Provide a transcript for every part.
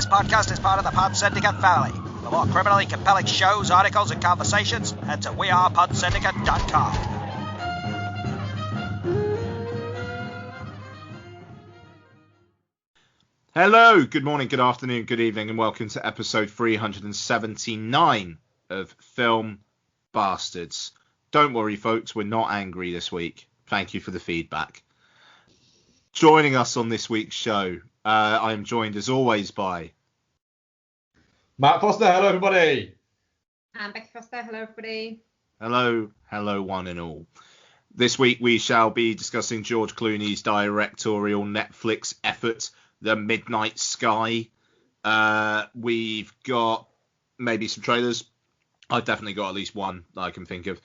podcast is part of the Pod Syndicate family. For more criminally compelling shows, articles, and conversations, head to wearepodsyndicate.com. Hello, good morning, good afternoon, good evening, and welcome to episode 379 of Film Bastards. Don't worry, folks, we're not angry this week. Thank you for the feedback. Joining us on this week's show, I am joined as always by Matt Foster. Hello, everybody. And Becky Foster. Hello, everybody. Hello, one and all. This week we shall be discussing George Clooney's directorial Netflix effort, The Midnight Sky. We've got maybe some trailers. I've definitely got at least one that I can think of.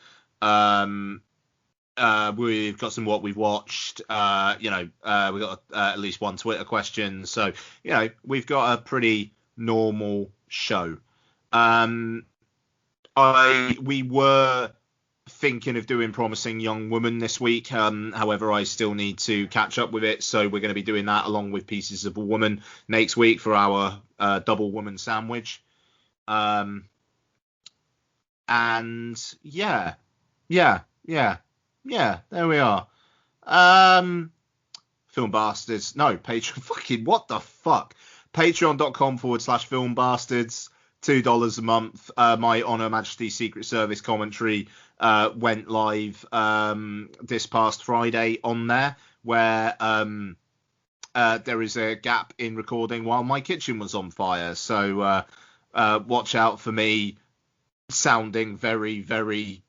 We've got some what we've watched. We've got at least one Twitter question. So, we've got a pretty normal show. We were thinking of doing Promising Young Woman this week. However, I still need to catch up with it. So we're going to be doing that along with Pieces of a Woman next week for our double woman sandwich. And yeah, there we are. Film Bastards. No, Patreon. Fucking what the fuck? Patreon.com/Film Bastards. $2 a month. My On Her Majesty's Secret Service commentary went live this past Friday on there, where there is a gap in recording while my kitchen was on fire. So watch out for me sounding very, very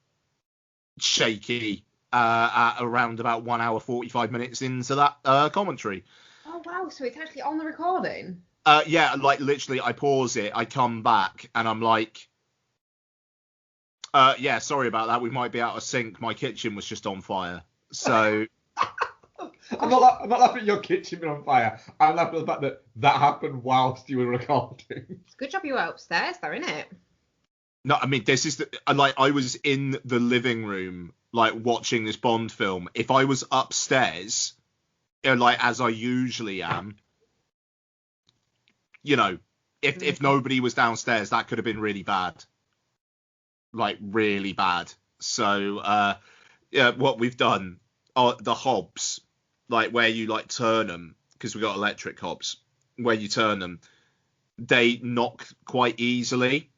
shaky at around about 1 hour 45 minutes into that commentary. Oh, wow. So it's actually on the recording? Yeah, like literally I pause it, I come back and I'm like, yeah, sorry about that. We might be out of sync. My kitchen was just on fire. So I'm not laughing at your kitchen being on fire. I'm laughing at the fact that happened whilst you were recording. It's a good job you were upstairs, though, isn't it? No, I mean, this is I was in the living room, like watching this Bond film. If I was upstairs, as I usually am, if nobody was downstairs, that could have been really bad. Like, really bad. So, what we've done are the hobs, like, where you, like, turn them, because we've got electric hobs, where you turn them, they knock quite easily.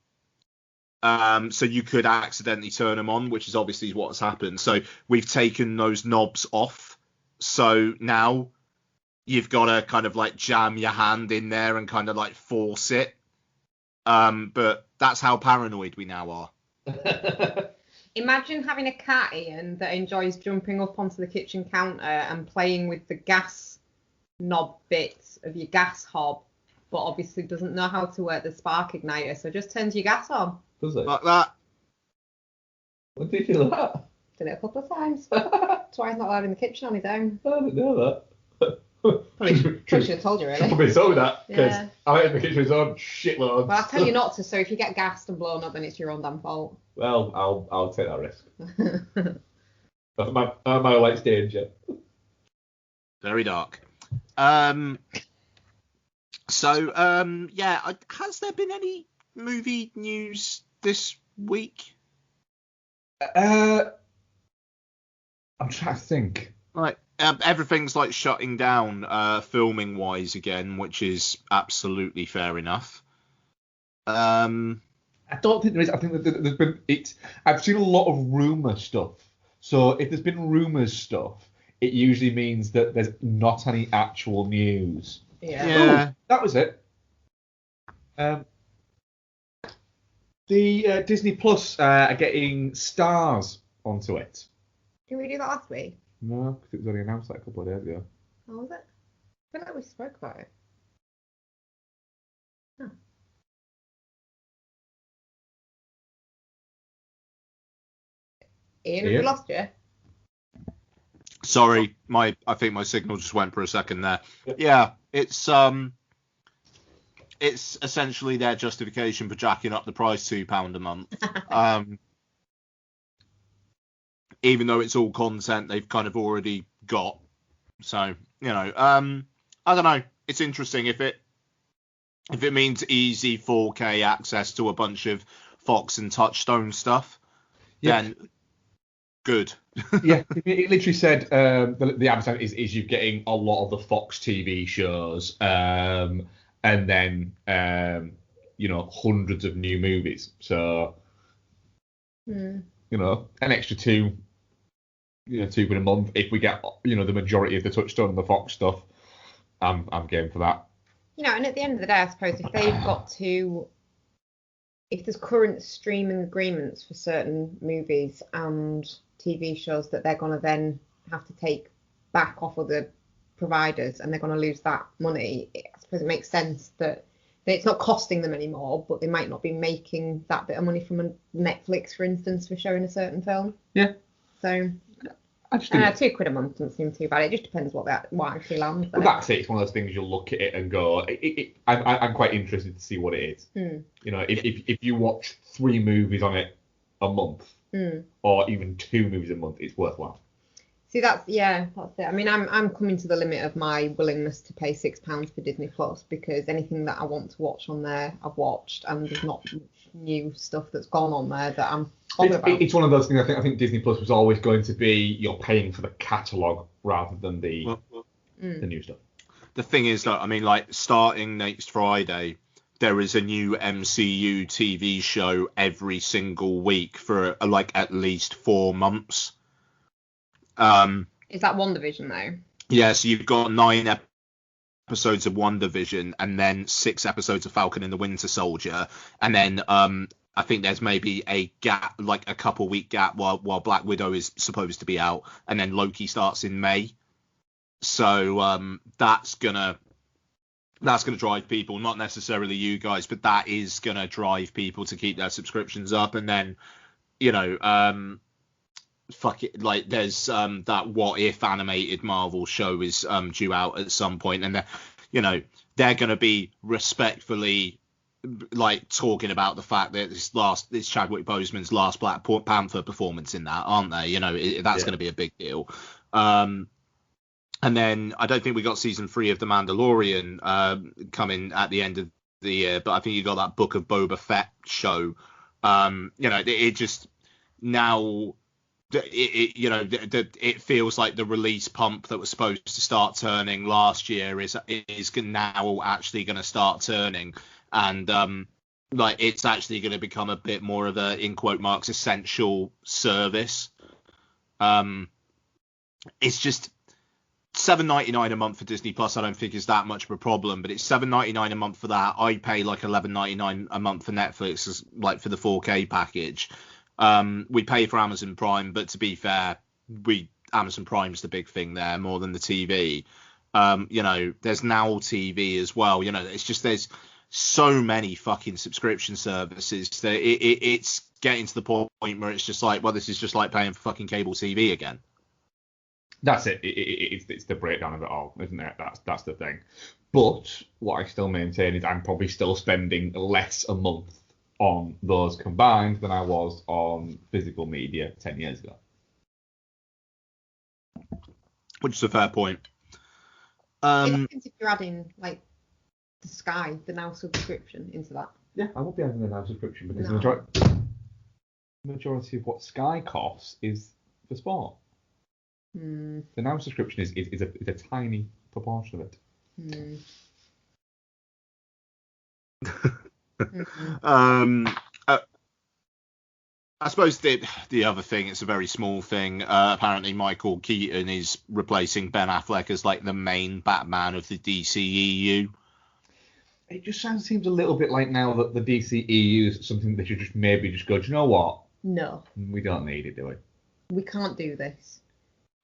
So you could accidentally turn them on, which is obviously what's happened. So we've taken those knobs off. So now you've got to kind of like jam your hand in there and kind of like force it. But that's how paranoid we now are. Imagine having a cat, Ian, that enjoys jumping up onto the kitchen counter and playing with the gas knob bits of your gas hob, but obviously doesn't know how to work the spark igniter, so just turns your gas on. Does it? Like that. When did you do that? Did it a couple of times. That's why he's not allowed in the kitchen on his own. I didn't know that. Probably should have told you, really. Probably told me that, because Yeah. I went in the kitchen with his own shitloads. Well, I tell you not to, so if you get gassed and blown up, then it's your own damn fault. Well, I'll take that risk. My life's danger. Very dark. Yeah. Has there been any movie news this week? I'm trying to think. Like, everything's like shutting down filming wise again, which is absolutely fair enough. I don't think there is. I think that there's been. I've seen a lot of rumour stuff. So if there's been rumours stuff, it usually means that there's not any actual news. Yeah. Oh, that was it. The Disney Plus are getting Stars onto it. Did we do that last week? No, because it was only announced like a couple of days ago. Oh, was it? I feel like we spoke about it. Huh. Ian, have we Ian? lost you? Sorry, I think my signal just went for a second there. Yeah, it's essentially their justification for jacking up the price £2 a month. Even though it's all content they've kind of already got. So, I don't know. It's interesting. If it If it means easy 4K access to a bunch of Fox and Touchstone stuff, then good. Yeah, it literally said the advertisement is you getting a lot of the Fox TV shows, and then hundreds of new movies. So an extra £2 a month if we get the majority of the Touchstone and the Fox stuff. I'm game for that. And at the end of the day, I suppose if there's current streaming agreements for certain movies and TV shows that they're going to then have to take back off other providers and they're going to lose that money, I suppose it makes sense that it's not costing them anymore, but they might not be making that bit of money from Netflix, for instance, for showing a certain film. Yeah. So I just think £2 a month doesn't seem too bad. It just depends what actually lands there. Well, that's it. It's one of those things you'll look at it and go, I'm quite interested to see what it is. If you watch 3 movies on it a month, or even 2 movies a month, it's worthwhile. See, that's it. I mean, I'm coming to the limit of my willingness to pay £6 for Disney Plus, because anything that I want to watch on there, I've watched, and there's not much new stuff that's gone on there that I'm bothered about. It's one of those things. I think Disney Plus was always going to be you're paying for the catalogue rather than the new stuff. The thing is, though, I mean, like, starting next Friday, there is a new MCU TV show every single week for at least 4 months. Is that WandaVision though? Yeah, so you've got 9 episodes of WandaVision and then 6 episodes of Falcon and the Winter Soldier, and then I think there's maybe a gap, like a couple week gap while Black Widow is supposed to be out, and then Loki starts in May. So that's gonna drive people, not necessarily you guys, but that is gonna drive people to keep their subscriptions up. And then fuck it, like there's that What If animated Marvel show is due out at some point, and they're gonna be respectfully like talking about the fact that it's Chadwick Boseman's last Black Panther performance in that, aren't they? That's gonna be a big deal. And then I don't think we got season 3 of The Mandalorian coming at the end of the year, but I think you got that Book of Boba Fett show. It just now. It feels like the release pump that was supposed to start turning last year is now actually going to start turning, and it's actually going to become a bit more of a, in quote marks, essential service. It's just $7.99 a month for Disney Plus. I don't think is that much of a problem, but it's $7.99 a month for that. I pay like $11.99 a month for Netflix, like for the 4K package. We pay for Amazon Prime, but to be fair, Amazon Prime's the big thing there more than the TV. There's Now TV as well. It's just there's so many fucking subscription services that it's getting to the point where it's just like, well, this is just like paying for fucking cable TV again. That's it. It's the breakdown of it all, isn't it? That's the thing. But what I still maintain is I'm probably still spending less a month on those combined than I was on physical media 10 years ago. Which is a fair point. It depends if you're adding like the Sky, the Now subscription into that. Yeah, I won't be adding the Now subscription because the majority of what Sky costs is for sport. The Now subscription is a tiny proportion of it. I suppose the other thing, it's a very small thing. Apparently Michael Keaton is replacing Ben Affleck as like the main Batman of the DCEU. It just seems a little bit like now that the DCEU is something that you just maybe just go, do you know what? No. We don't need it, do we? We can't do this.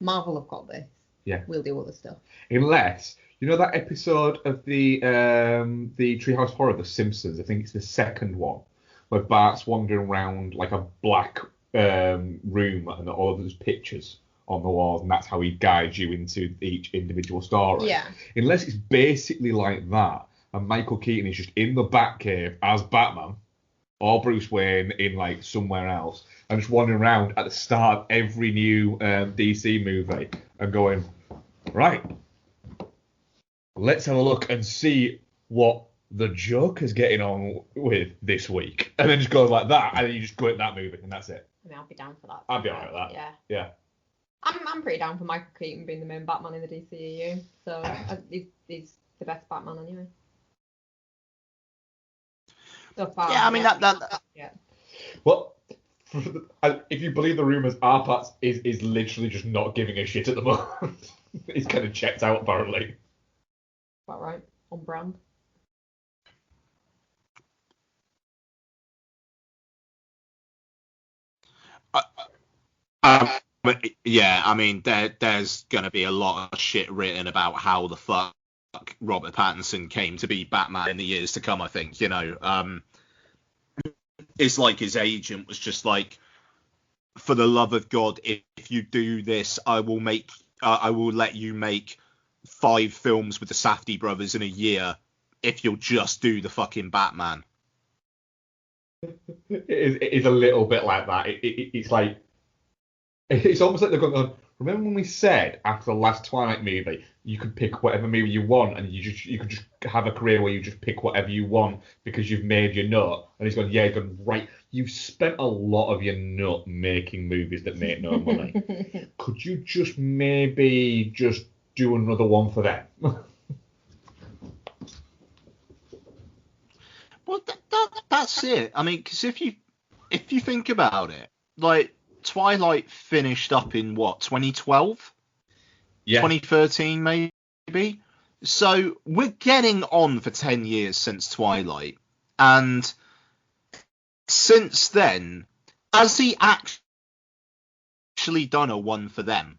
Marvel have got this. Yeah. We'll do other stuff. Unless, that episode of the Treehouse Horror, The Simpsons, I think it's the second one, where Bart's wandering around like a black room and all of those pictures on the walls, and that's how he guides you into each individual story. Yeah. Unless it's basically like that, and Michael Keaton is just in the Batcave as Batman, or Bruce Wayne in like somewhere else, and just wandering around at the start of every new DC movie and going, right, let's have a look and see what the Joker's getting on with this week, and then just goes like that, and then you just go at that movie, and that's it. I mean, I'll be down for that. I'd be alright with that. Yeah. Yeah. I'm pretty down for Michael Keaton being the main Batman in the DCEU. So he's the best Batman anyway. So far. Yeah, I mean that. Yeah. Well, if you believe the rumours, Arpats is literally just not giving a shit at the moment. He's kind of checked out, apparently. About right. On brand. Yeah, I mean, there's going to be a lot of shit written about how the fuck Robert Pattinson came to be Batman in the years to come, I think, it's like his agent was just like, for the love of God, if you do this, I will let you make 5 films with the Safdie brothers in a year if you'll just do the fucking Batman. It is a little bit like that. It's like, it's almost like they're going on. Remember when we said after the last Twilight movie, you could pick whatever movie you want, and you could just have a career where you just pick whatever you want because you've made your nut. And he's gone, yeah, he's gone, right. You've spent a lot of your nut making movies that make no money. Could you just maybe just do another one for them? Well, that's it. I mean, because if you think about it, like, Twilight finished up in what, 2012? Yeah. 2013 maybe. So we're getting on for 10 years since Twilight, and since then, has he actually done a one for them?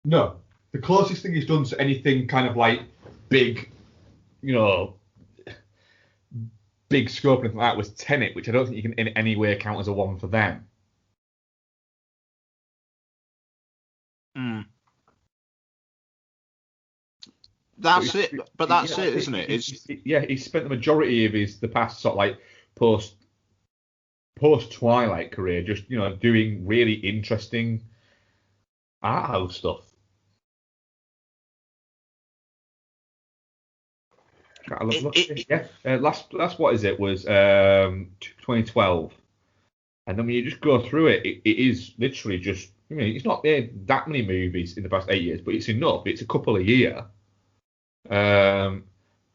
No. The closest thing he's done to anything kind of like big, big scope and anything like that was Tenet, which I don't think you can in any way count as a one for them. That's it. But that's it, isn't it? He spent the majority of the past sort of like post Twilight career just doing really interesting art house stuff. Last what is it was 2012, and then when you just go through it, it is literally just it's not made that many movies in the past 8 years, but it's enough. It's a couple a year. But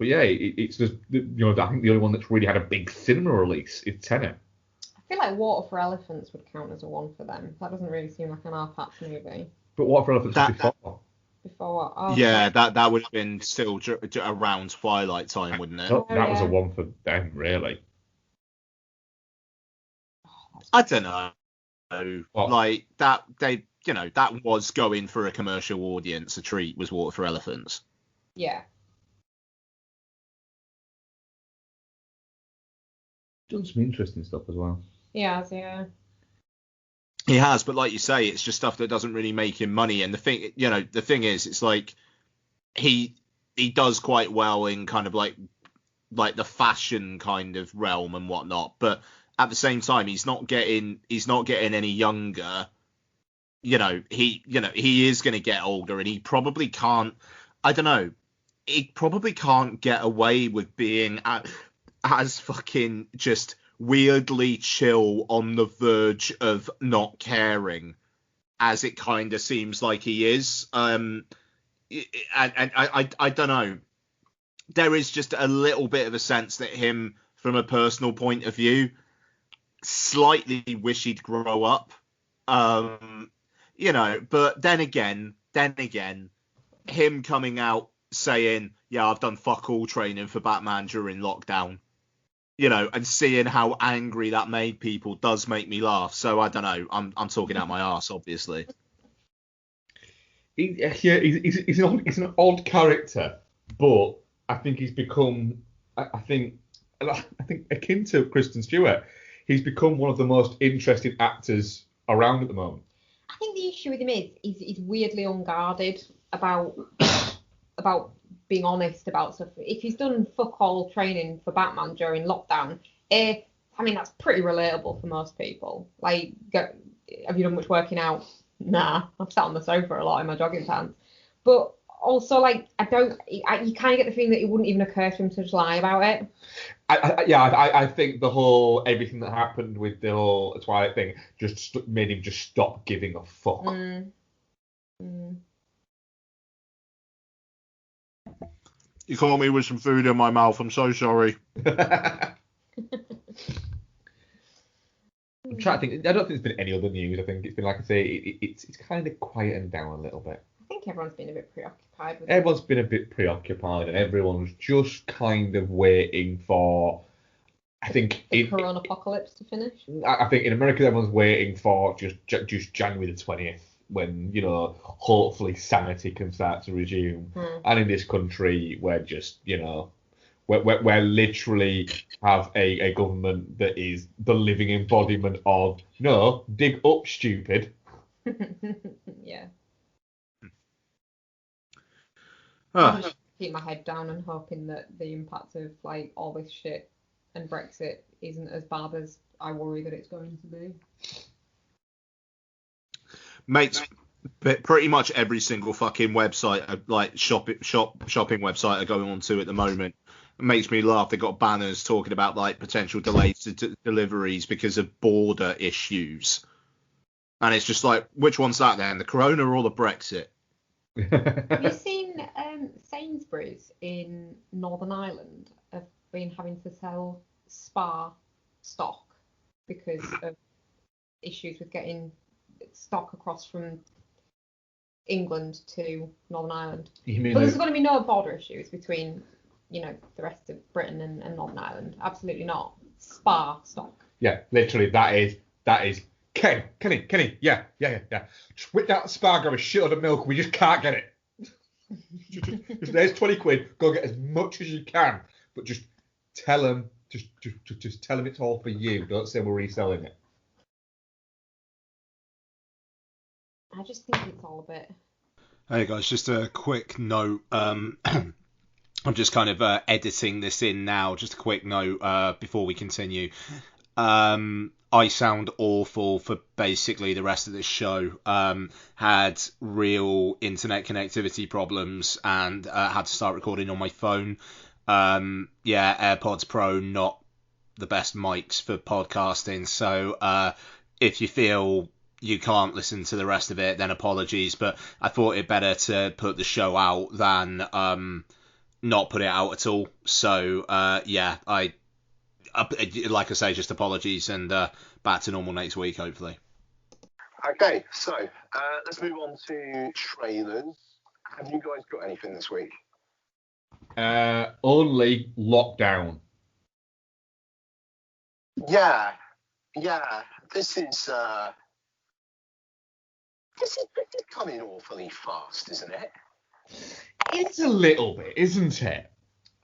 yeah, it's just I think the only one that's really had a big cinema release is Tenet. I feel like Water for Elephants would count as a one for them. That doesn't really seem like an Arpats movie. But Water for Elephants was before. Before what? Oh, yeah, that would have been still around Twilight time, wouldn't it? That was a one for them, really. I don't know. What? Like that, that was going for a commercial audience. A treat was Water for Elephants. Yeah. Done some interesting stuff as well. Yeah. He has, but like you say, it's just stuff that doesn't really make him money. And the thing is, it's like he does quite well in kind of like the fashion kind of realm and whatnot. But at the same time, he's not getting any younger. He is going to get older, and he probably can't. I don't know. He probably can't get away with being as fucking just weirdly chill on the verge of not caring as it kind of seems like he is. And I don't know. There is just a little bit of a sense that him, from a personal point of view, slightly wish he'd grow up. But then again, him coming out saying, yeah, I've done fuck all training for Batman during lockdown, and seeing how angry that made people does make me laugh. So I don't know. I'm talking out my arse, obviously. He's an odd character, but I think he's become, I think akin to Kristen Stewart, he's become one of the most interesting actors around at the moment. I think the issue with him is he's weirdly unguarded about being honest about stuff. If he's done fuck all training for Batman during lockdown, I mean, that's pretty relatable for most people. Like, have you done much working out? Nah, I've sat on the sofa a lot in my jogging pants. But also, like, you kind of get the feeling that it wouldn't even occur to him to just lie about it. I think the whole everything that happened with the whole Twilight thing just made him just stop giving a fuck. You caught me with some food in my mouth. I'm so sorry. I'm trying to think. I don't think there's been any other news. I think it's been, like I say, it's kind of quieting down a little bit. I think everyone's been a bit preoccupied with Everyone's been a bit preoccupied, and everyone's just kind of waiting for. I think the corona apocalypse to finish. I think in America, everyone's waiting for just January the 20th, when, you know, hopefully sanity can start to resume. And in this country, we're just, you know, we're literally have a government that is the living embodiment of, no, dig up, stupid. Yeah. Ah. Just keep my head down and hoping that the impact of, like, all this shit and Brexit isn't as bad as I worry that it's going to be. Mates, pretty much every single fucking website, like shopping website, are going on to at the moment. It makes me laugh. They got banners talking about, like, potential delays to deliveries because of border issues, and it's just like, which one's that then? The corona or the Brexit? Have you seen Sainsbury's in Northern Ireland have been having to sell Spar stock because of issues with getting stock across from England to Northern Ireland? You mean but there's going to be no border issues between, you know, the rest of Britain and Northern Ireland. Absolutely not. Spar stock. Yeah, literally, that is. Kenny, yeah. Just whip that Spar, grab a shitload of milk. We just can't get it. just there's 20 quid. Go get as much as you can, but just tell them, just tell them it's all for you. Don't say we're reselling it. I just think it's all a bit. Hey guys, just a quick note. I'm just kind of editing this in now. Just a quick note before we continue. I sound awful for basically the rest of this show. Had real internet connectivity problems and had to start recording on my phone. AirPods Pro, not the best mics for podcasting. So if you feel you can't listen to the rest of it, then apologies. But I thought it better to put the show out than not put it out at all. So like I say, just apologies, and back to normal next week, hopefully. Okay, so let's move on to trailers. Have you guys got anything this week? Only Lockdown. Yeah. This is coming awfully fast, isn't it? It's a little bit, isn't it?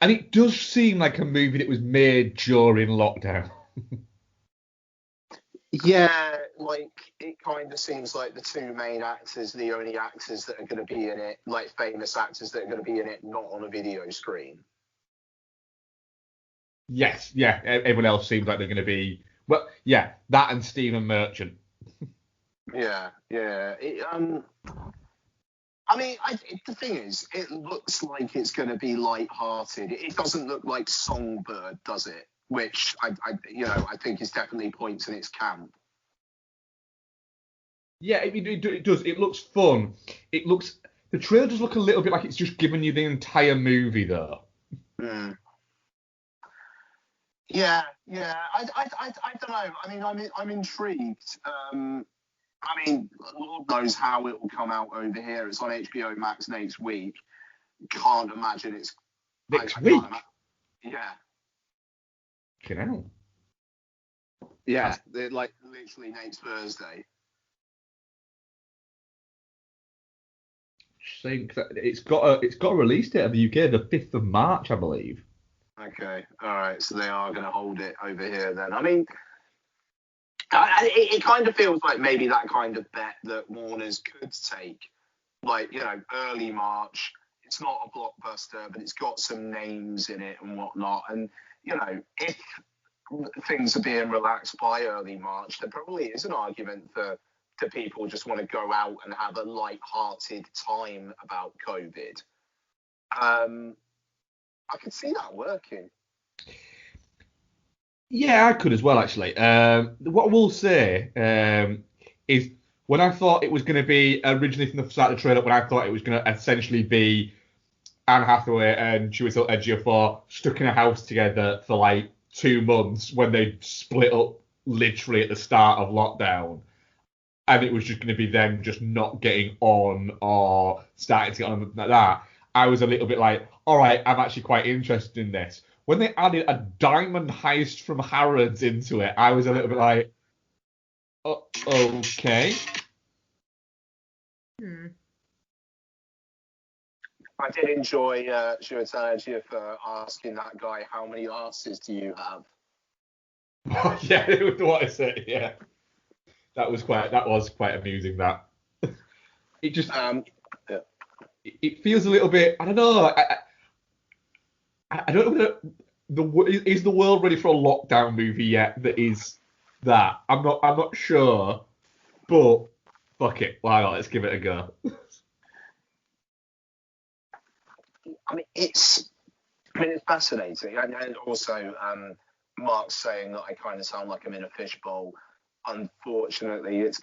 And it does seem like a movie that was made during lockdown. Yeah, like, it kind of seems like the two main actors, the only actors that are going to be in it, like famous actors that are going to be in it, not on a video screen. Yes, yeah. Everyone else seems like they're going to be. Well, yeah, that and Stephen Merchant. Yeah. The thing is, it looks like it's going to be light-hearted. It doesn't look like Songbird, does it? Which I think is definitely points in its camp. Yeah, it does. It looks fun. The trailer does look a little bit like it's just giving you the entire movie, though. Yeah. I don't know. I mean, I'm intrigued. Lord knows how it will come out over here. It's on HBO Max next week. Can't imagine it's next week. Yeah. Get out. Yeah, like literally next Thursday. I think that it's got a release date of the UK, the 5th of March, I believe. Okay, all right. So they are going to hold it over here then. I mean, it kind of feels like maybe that kind of bet that Warner's could take, like, early March. It's not a blockbuster, but it's got some names in it and whatnot. And, if things are being relaxed by early March, there probably is an argument for do people just want to go out and have a light-hearted time about COVID? I could see that working. Yeah, I could as well, actually. What I will say is when I thought it was going to be, originally from the start of the trailer, when I thought it was going to essentially be Anne Hathaway and Chiwetel Ejiofor stuck in a house together for like 2 months when they split up literally at the start of lockdown, and it was just going to be them just not getting on or starting to get on like that, I was a little bit like, all right, I'm actually quite interested in this. When they added a diamond heist from Harrods into it, I was a little bit like, oh, okay. I did enjoy Chiwetel Ejiofor asking that guy, how many asses do you have? Yeah, it was what I said, yeah. That was quite amusing, that. It just... It feels a little bit, I don't know, I don't know is the world ready for a lockdown movie yet that is that? I'm not sure, but fuck it, why not? Let's give it a go. I mean, it's fascinating, and also Mark's saying that I kind of sound like I'm in a fishbowl. Unfortunately, it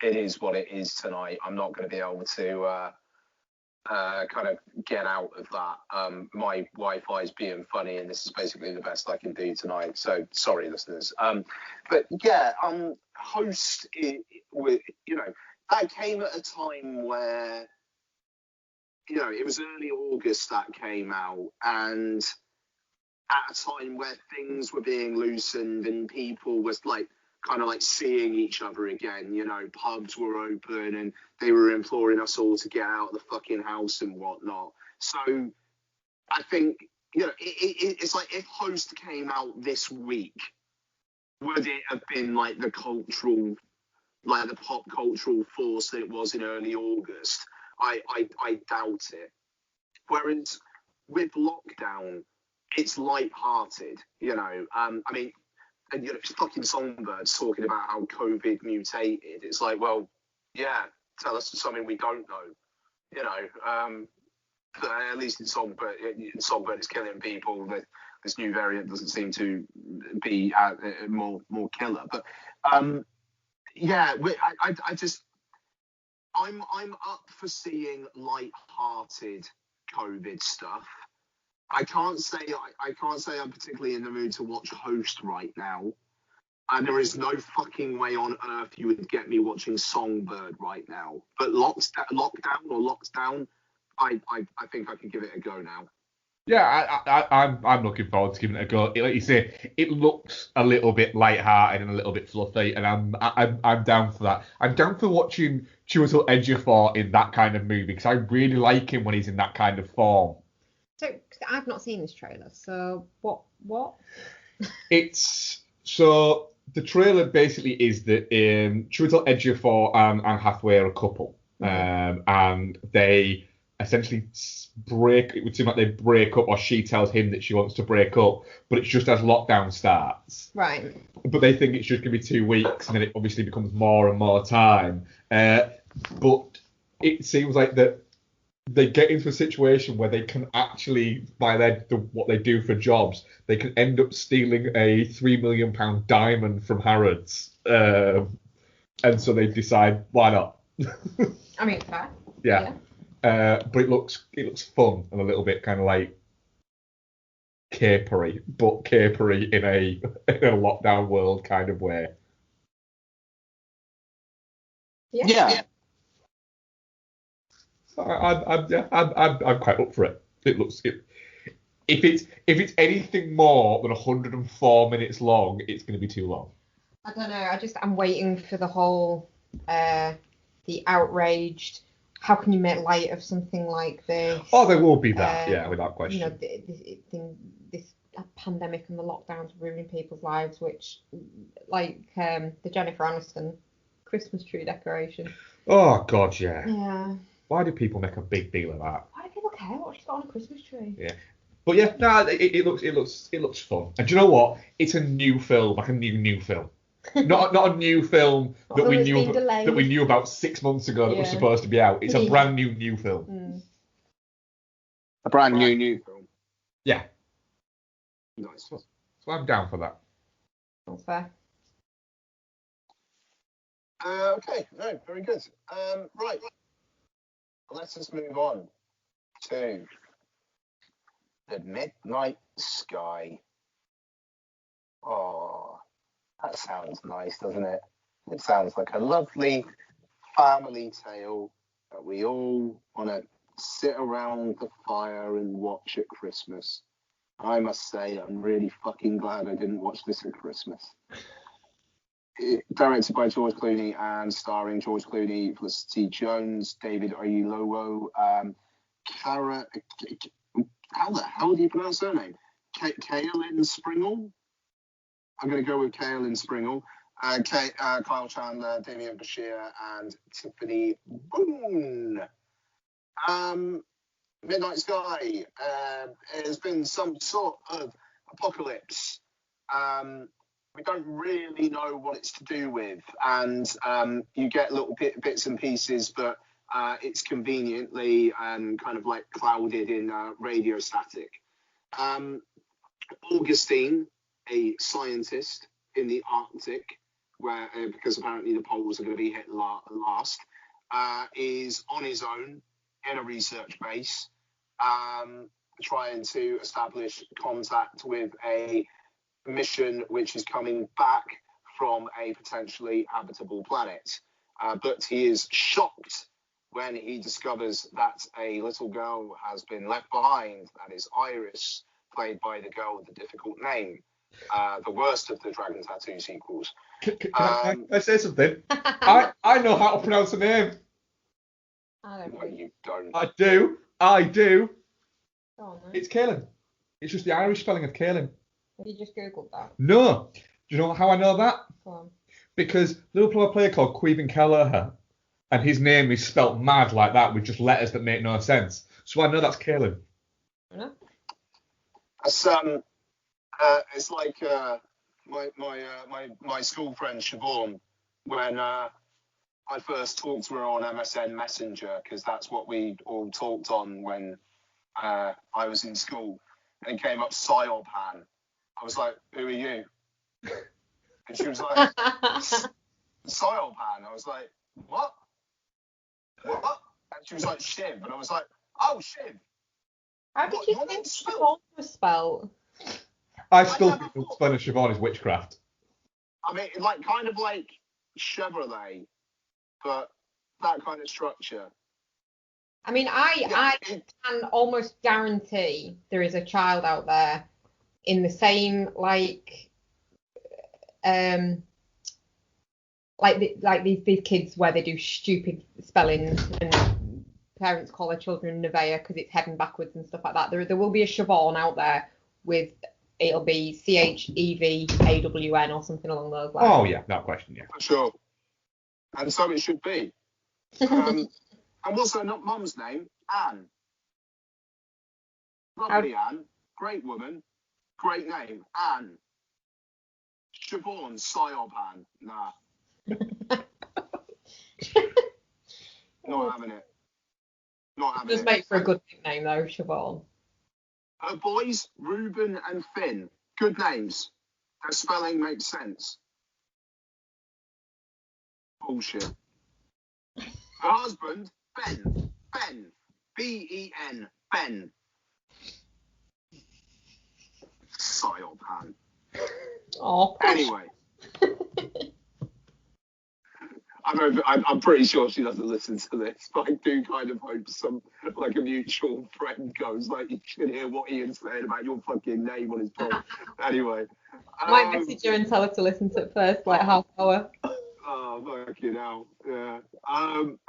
is what it is tonight. I'm not going to be able to kind of get out of that. My Wi-Fi is being funny, and this is basically the best I can do tonight. So sorry, listeners. But yeah, Host, that came at a time where, it was early August that came out, and at a time where things were being loosened and people was kind of seeing each other again. Pubs were open and they were imploring us all to get out of the fucking house and whatnot. So I think, it's like if Host came out this week, would it have been the cultural, the pop cultural force that it was in early August? I doubt it. Whereas with lockdown, it's light-hearted, I mean, and fucking Songbirds talking about how COVID mutated. It's like, well, yeah, tell us something we don't know. But at least in Songbird it's killing people. This new variant doesn't seem to be more killer. But yeah, I'm up for seeing light-hearted COVID stuff. I can't say I'm particularly in the mood to watch Host right now. And there is no fucking way on earth you would get me watching Songbird right now. But Lockdown, I think I can give it a go now. Yeah, I'm looking forward to giving it a go. Like you say, it looks a little bit light-hearted and a little bit fluffy, and I'm down for that. I'm down for watching Chiwetel Ejiofor in that kind of movie because I really like him when he's in that kind of form. So I've not seen this trailer. So what? So the trailer basically is that Chiwetel Ejiofor and Anne Hathaway are a couple, and they essentially break. It would seem like they break up, or she tells him that she wants to break up, but it's just as lockdown starts. Right. But they think it's just going to be 2 weeks, and then it obviously becomes more and more time. But it seems like that they get into a situation where they can actually, by what they do for jobs, they can end up stealing a £3 million diamond from Harrods, and so they decide why not. I mean, fair. Yeah. But it looks fun and a little bit kind of like capery, but capery in a lockdown world kind of way. Yeah. I'm quite up for it. If it's anything more than 104 minutes long, it's going to be too long. I don't know. I'm waiting for the whole the outraged. How can you make light of something like this? Oh, there will be that, yeah, without question. This pandemic and the lockdowns ruining people's lives, which, the Jennifer Aniston Christmas tree decoration. Oh God, yeah. Yeah. Why do people make a big deal of that? Why do people care what she's got on a Christmas tree? Yeah. But yeah, no, it looks fun. And do you know what? It's a new film, like a new film. Not a new film Not that one we that's knew been delayed. that we knew about 6 months ago that was Yeah. supposed to be out. It's a Yeah. brand new film. Mm. A brand new film. Yeah, Nice. so I'm down for that. That's fair. Okay, no, very good. Right, let us move on to The Midnight Sky. Oh, that sounds nice, doesn't it? It sounds like a lovely family tale that we all want to sit around the fire and watch at Christmas. I must say, I'm really fucking glad I didn't watch this at Christmas. Directed by George Clooney and starring George Clooney, Felicity Jones, David Oyelowo, Cara. How the hell do you pronounce her name? Kaelin Springle. I'm going to go with Kaelin Springle. Kyle Chandler, Damian Bashir, and Tiffany Boone. Midnight Sky has been some sort of apocalypse. We don't really know what it's to do with, and you get little bits and pieces, but it's conveniently kind of like clouded in radio static. Augustine, a scientist in the Arctic, where because apparently the poles are going to be hit last, is on his own in a research base, trying to establish contact with a mission which is coming back from a potentially habitable planet. But he is shocked when he discovers that a little girl has been left behind. That is Iris, played by the girl with the difficult name. The worst of the Dragon Tattoo sequels. Can I say something? I know how to pronounce the name. I don't No, know. you don't. I do. Go on, then. It's Kaelin. It's just the Irish spelling of Kaelin. Have you just googled that? No. Do you know how I know that? Go on. Because Liverpool player called Queven Kelleher, and his name is spelt mad like that with just letters that make no sense. So I know that's Kaelin. No? It's like my school friend Siobhan, when I first talked to her on MSN Messenger, because that's what we all talked on when I was in school, and it came up Psyopan. I was like, who are you? And she was like, Psyopan. I was like, what? What? And she was like, Shiv. And I was like, oh, Shiv. How did you think Siobhan was spelled? I still think that spelling of Siobhan is witchcraft. I mean, like kind of like Chevrolet, but that kind of structure. I mean, I can almost guarantee there is a child out there in the same like these kids where they do stupid spellings and parents call their children Nevaeh because it's heading backwards and stuff like that. There will be a Siobhan out there with it'll be CHEVAWN or something along those lines. Oh yeah, no question, yeah. For sure. And so it should be. And what's her mum's name? Anne. Lovely Anne. Great woman. Great name. Anne. Siobhan Psyopan. Nah. Not having it. Not having Does it. make for a good nickname though, Siobhan. Her boys, Reuben and Finn. Good names. Their spelling makes sense. Bullshit. Her husband, Ben. Ben. B-E-N. Ben. Psyopan. Oh. Anyway. I'm pretty sure she doesn't listen to this, but I do kind of hope some, like a mutual friend goes, like, you should hear what Ian's saying about your fucking name on his pod. Anyway. Might message her and tell her to listen to it first, like half hour. Oh, fucking hell. Yeah.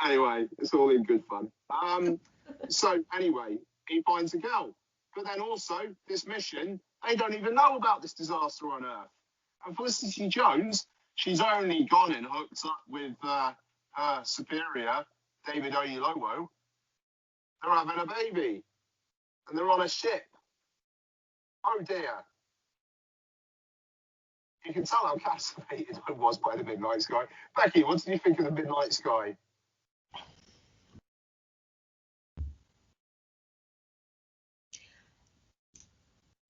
Anyway, it's all in good fun. So, anyway, he finds a girl. But then also, this mission, they don't even know about this disaster on Earth. And Felicity Jones, she's only gone and hooked up with her superior, David Oyelowo. They're having a baby. And they're on a ship. Oh, dear. You can tell how captivated I was by the Midnight Sky. Becky, what did you think of the Midnight Sky?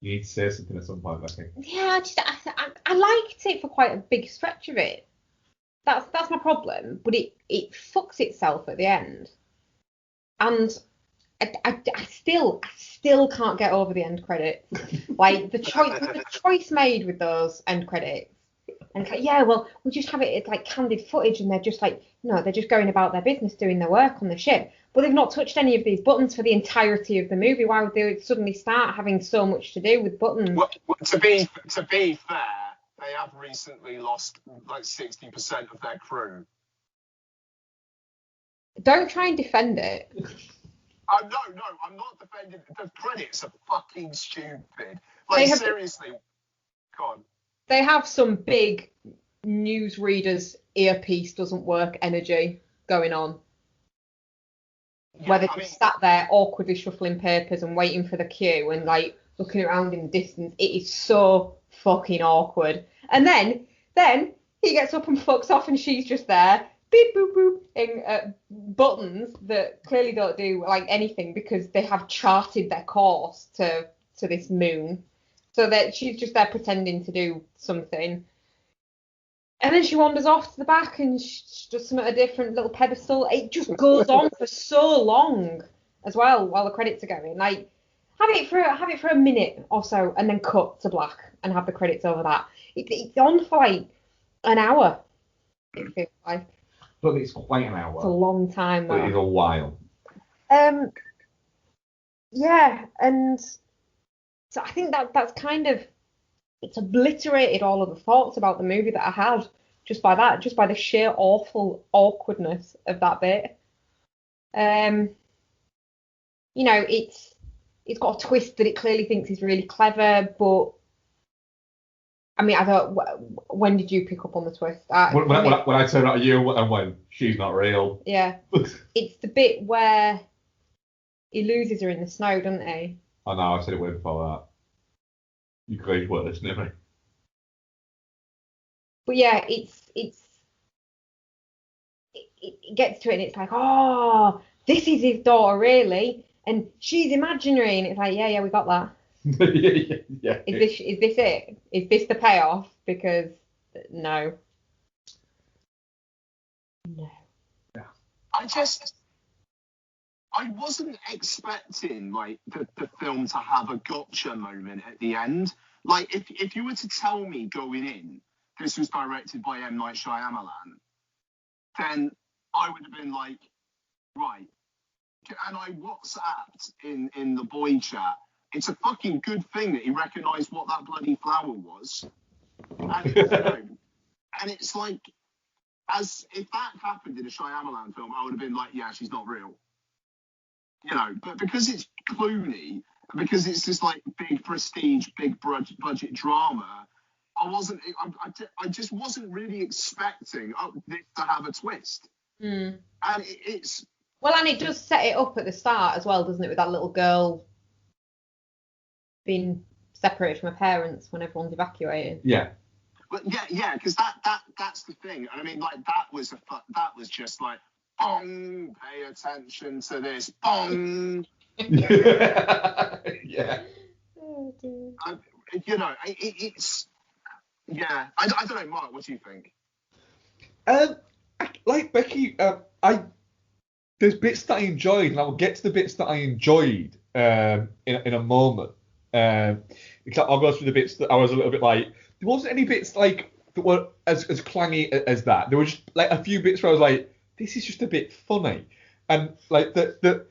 You need to say something at some point, Becky. Yeah, I liked it for quite a big stretch of it. That's my problem. But it fucks itself at the end, and I still can't get over the end credits. Like the choice made with those end credits. And it's like, yeah, well, we'll just have it like candid footage, and they're just like, they're just going about their business, doing their work on the ship. But they've not touched any of these buttons for the entirety of the movie. Why would they suddenly start having so much to do with buttons? Well, to be fair, they have recently lost like 60% of their crew. Don't try and defend it. No, I'm not defending. The credits are fucking stupid. Like, seriously. Go on. They have some big newsreaders earpiece doesn't work energy going on. Yeah, where they're just sat there awkwardly shuffling papers and waiting for the cue and like looking around in the distance. It is so fucking awkward. And then he gets up and fucks off, and she's just there, beep boop boop, in buttons that clearly don't do like anything because they have charted their course to this moon. So that she's just there pretending to do something. And then she wanders off to the back and she does some at a different little pedestal. It just goes on for so long as well while the credits are going. Like, have it for a minute or so and then cut to black and have the credits over that. It's on for like an hour. It feels like. But it's quite an hour. It's a long time though. But it is a while. Yeah, and so I think that's kind of, it's obliterated all of the thoughts about the movie that I had just by the sheer awful awkwardness of that bit. It's got a twist that it clearly thinks is really clever, but I mean, I thought, when did you pick up on the twist? When I turned out you and went, she's not real. Yeah. It's the bit where he loses her in the snow, doesn't he? I know, I said it way before that. You crazy weren't listening to me. But yeah, it gets to it and it's like, oh, this is his daughter, really? And she's imaginary, and it's like, yeah, we got that. yeah. Is this it? Is this the payoff? Because no. Yeah. I wasn't expecting like the film to have a gotcha moment at the end. Like if you were to tell me going in this was directed by M. Night Shyamalan, then I would have been like, right. And I WhatsApped in the boy chat. It's a fucking good thing that he recognised what that bloody flower was. And, and it's like, as if that happened in a Shyamalan film, I would have been like, yeah, she's not real. But because it's Clooney, because it's this like big prestige, big budget drama, I just wasn't really expecting this to have a twist. Mm. And it's... Well, and it does set it up at the start as well, doesn't it, with that little girl being separated from her parents when everyone's evacuating. Yeah. But yeah, because that's the thing. And I mean, like that was just like, bong, pay attention to this, bong. Yeah. Oh dear. It's yeah. I don't know, Mark. What do you think? Like Becky, there's bits that I enjoyed, and I'll get to the bits that I enjoyed in a moment. I'll go through the bits that I was a little bit like. There wasn't any bits like that were as clangy as that. There were just like a few bits where I was like, this is just a bit funny, and like that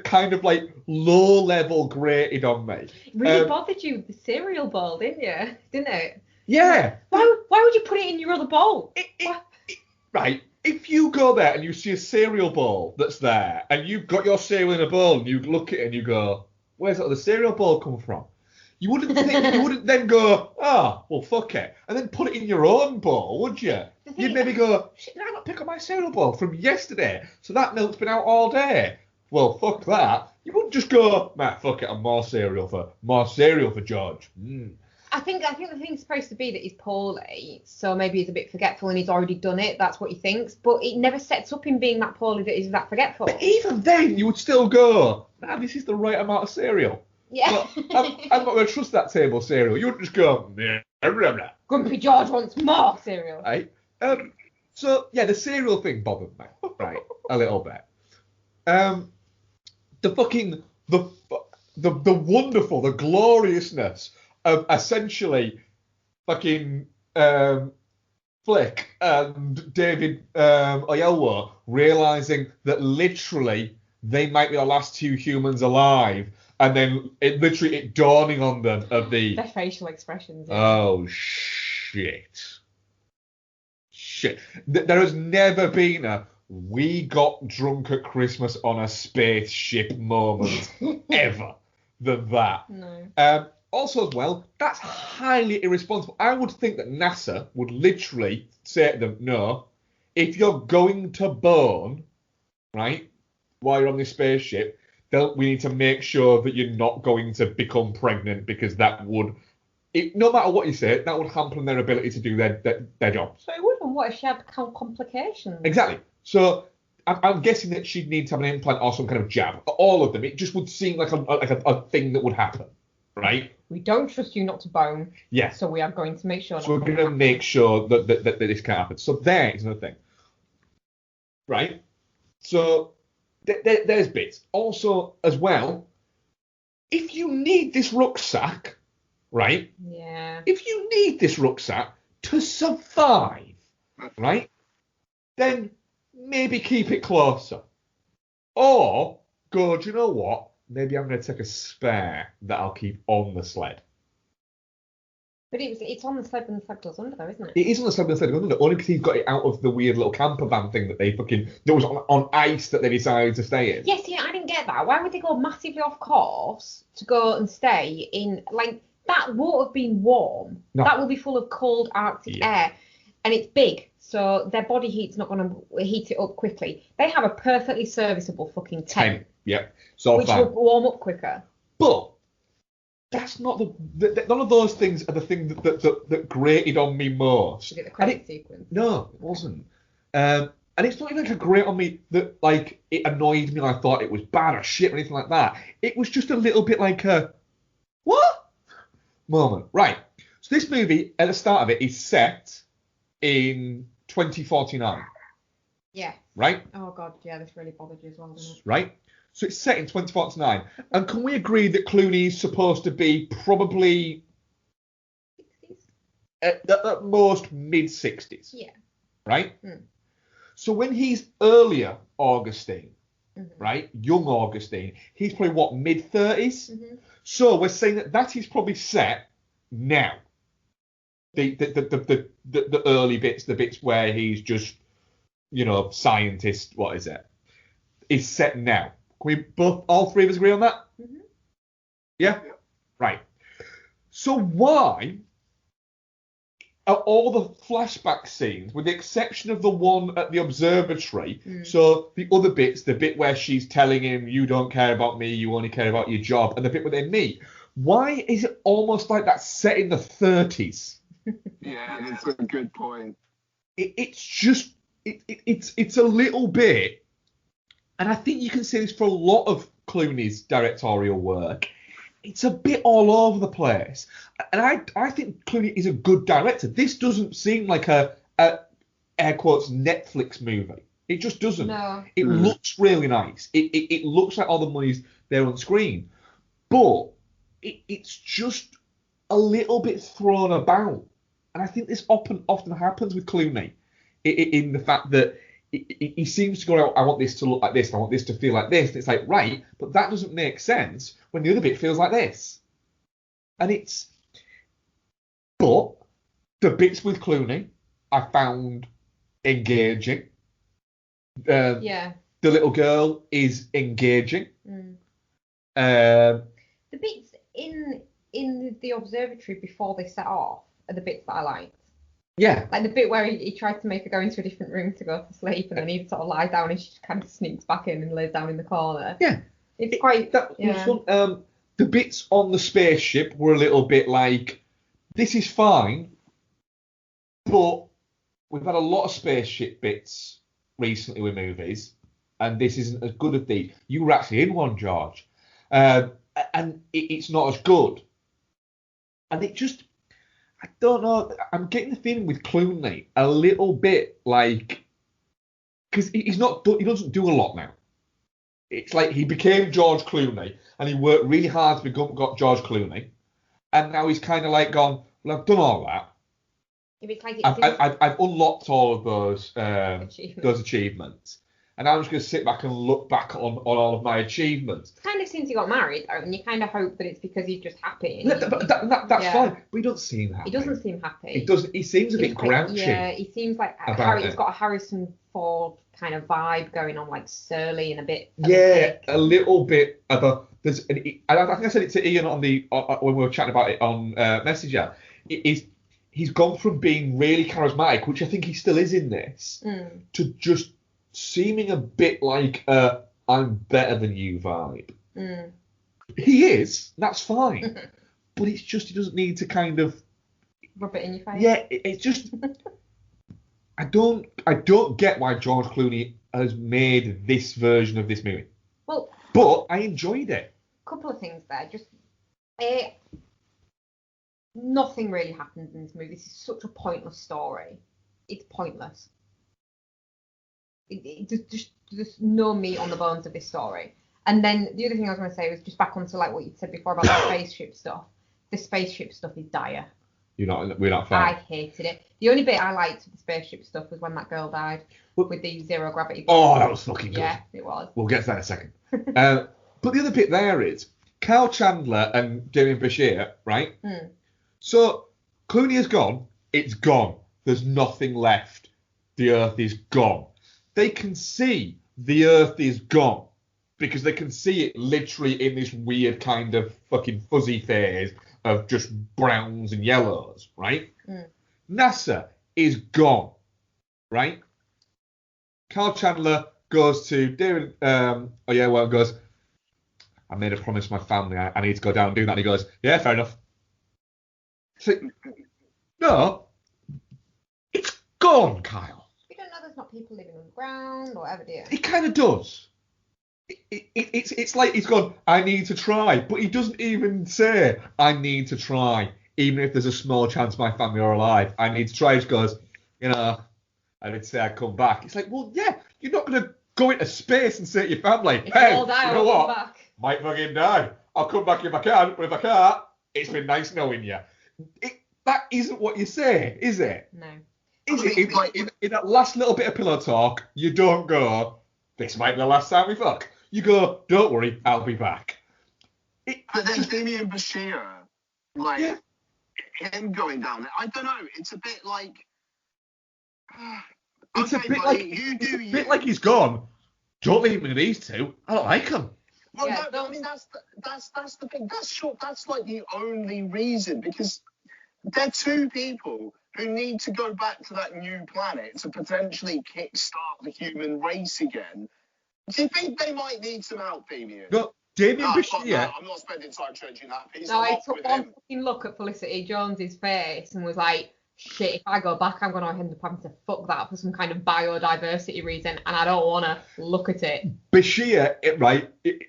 kind of like low level grated on me. It really bothered you, the cereal bowl, didn't it? Yeah. Why would you put it in your other bowl? Right. If you go there and you see a cereal bowl that's there, and you've got your cereal in a bowl, and you look at it and you go, where's the cereal bowl come from? You wouldn't then go, well, fuck it, and then put it in your own bowl, would you? You'd maybe go, shit, I got to pick up my cereal bowl from yesterday, so that milk's been out all day. Well, fuck that. You wouldn't just go, fuck it, I'm more cereal for George. I think the thing's supposed to be that he's poorly, so maybe he's a bit forgetful and he's already done it. That's what he thinks, but it never sets up him being that poorly that he's that forgetful. But even then, you would still go, nah, this is the right amount of cereal. Yeah. I'm not going to trust that table cereal. You would just go, blah, blah, blah. Grumpy George wants more cereal. Right? So, yeah, the cereal thing bothered me, right, a little bit. The fucking, the wonderful, the gloriousness of essentially fucking Flick and David Oyelowo realising that literally they might be the last two humans alive, and then it dawning on them of their facial expressions. Yeah. Oh, shit. There has never been a we got drunk at Christmas on a spaceship moment ever than that. No. Also, as well, that's highly irresponsible. I would think that NASA would literally say to them, no, if you're going to burn, right, while you're on this spaceship, we need to make sure that you're not going to become pregnant, because that would, no matter what you say, that would hamper their ability to do their job. So it would, and what if she had complications? Exactly. So I'm guessing that she'd need to have an implant or some kind of jab. All of them. It just would seem like a thing that would happen, right? We don't trust you not to bone. Yeah. So we are going to make sure. So we're going to make sure that this can't happen. So there is another thing, right? So there's bits. Also, as well, if you need this rucksack, right? Yeah. If you need this rucksack to survive, right? Then maybe keep it closer. Or go, do you know what? Maybe I'm going to take a spare that I'll keep on the sled. But it's on the sled when the sled goes under, though, isn't it? It is on the sled when the sled goes under, only because he's got it out of the weird little camper van thing that that was on ice that they decided to stay in. Yes, yeah, I didn't get that. Why would they go massively off course to go and stay in, like, that won't have been warm. No. That will be full of cold Arctic air. And it's big, so their body heat's not going to heat it up quickly. They have a perfectly serviceable fucking tent. Yep. So which will warm up quicker. But that's not none of those things are the thing that grated on me most. Was it the credit sequence? No, it wasn't. And it's not even like a grate on me that like it annoyed me and I thought it was bad or shit or anything like that. It was just a little bit like a what moment. Right. So this movie at the start of it is set in 2049. Yeah. Right? Oh god, yeah, this really bothered you as well, doesn't it? Right? So it's set in 2049. And can we agree that Clooney is supposed to be probably 60s? At most mid-60s? Yeah. Right? Mm. So when he's earlier Augustine, Mm-hmm. right, young Augustine, he's probably what, mid-30s? Mm-hmm. So we're saying that is probably set now. The early bits, the bits where he's just, scientist, what is it? Is set now. Can we all three of us agree on that? Mm-hmm. Yeah? Right. So why are all the flashback scenes, with the exception of the one at the observatory, so the other bits, the bit where she's telling him, you don't care about me, you only care about your job, and the bit where they meet, why is it almost like that's set in the 30s? Yeah, that's a good point. It's just, it's a little bit, and I think you can say this for a lot of Clooney's directorial work, it's a bit all over the place. And I think Clooney is a good director. This doesn't seem like a air quotes Netflix movie. It just doesn't. No. It looks really nice. It looks like all the money's there on screen. But it's just a little bit thrown about. And I think this often happens with Clooney in the fact that he seems to go, I want this to look like this, I want this to feel like this. And it's like, right, but that doesn't make sense when the other bit feels like this. And but the bits with Clooney I found engaging. Yeah. The little girl is engaging. Mm. The The bits in the observatory before they set off are the bits that I liked. Yeah. Like the bit where he tried to make her go into a different room to go to sleep, and then he sort of lies down and she kind of sneaks back in and lays down in the corner. Yeah. It's quite. That was fun. The bits on the spaceship were a little bit like this is fine, but we've had a lot of spaceship bits recently with movies, and this isn't as good as these. You were actually in one, George, and it's not as good. And it just, I don't know. I'm getting the feeling with Clooney a little bit like, because he doesn't do a lot now. It's like he became George Clooney, and he worked really hard to become George Clooney, and now he's kind of like gone, well, I've done all that. It's like I've unlocked all of those achievements, and I'm just going to sit back and look back on all of my achievements. It's kind of since he got married, though, and you kind of hope that it's because he's just happy. That's fine, but he doesn't seem happy. He doesn't seem happy. He doesn't. He seems a bit grouchy. Yeah, he seems like he's got a Harrison Ford kind of vibe going on, like surly and a bit. A little bit of a. I think I said it to Ian when we were chatting about it on Messenger. He's gone from being really charismatic, which I think he still is in this, to just seeming a bit like I'm better than you vibe. He is, that's fine. But it's just he doesn't need to kind of rub it in your face. Yeah, it's just I don't get why George Clooney has made this version of this movie. Well, but I enjoyed it. Couple of things there. Just nothing really happens in this movie. This is such a pointless story. It's pointless. There's no meat on the bones of this story. And then the other thing I was going to say was just back onto like what you said before about the spaceship stuff. The spaceship stuff is dire. We're not fan. I hated it. The only bit I liked of the spaceship stuff was when that girl died with the zero gravity. Oh, that was fucking good. Yeah, it was. We'll get to that in a second. But the other bit there is Kyle Chandler and Damian Bashir, right? So Clooney is gone. It's gone. There's nothing left. The Earth is gone. They can see the Earth is gone because they can see it literally in this weird kind of fucking fuzzy phase of just browns and yellows, right? NASA is gone, right? Kyle Chandler goes to David, goes, I made a promise to my family, I need to go down and do that. And he goes, yeah, fair enough. So, no, it's gone, Kyle. We don't know there's not people living on the ground or whatever, do you? It kind of does. It's like he's gone, I need to try, but he doesn't even say, I need to try, even if there's a small chance my family are alive. I need to try. He just goes, I did say I'd come back. It's like, well, yeah, you're not going to go into space and say to your family, hey, you know what? Might fucking die. I'll come back if I can, but if I can't, it's been nice knowing you. That isn't what you say, is it? No. Is it? In that last little bit of pillow talk, you don't go, this might be the last time we fuck. You go, don't worry, I'll be back. But then Damian Bashir, him going down there, I don't know, it's a bit like... It's a bit like he's gone, don't leave me to these two, I don't like them. Well, yeah, no, I mean, that's the thing. That's like the only reason, because they're two people who need to go back to that new planet to potentially kickstart the human race again. Do you think they might need some help, Damien? No, Damian Bashir. No, I'm not spending time changing that piece. No, I took one fucking look at Felicity Jones's face and was like, shit, if I go back, I'm going to end up having to fuck that up for some kind of biodiversity reason, and I don't want to look at it. Bashir,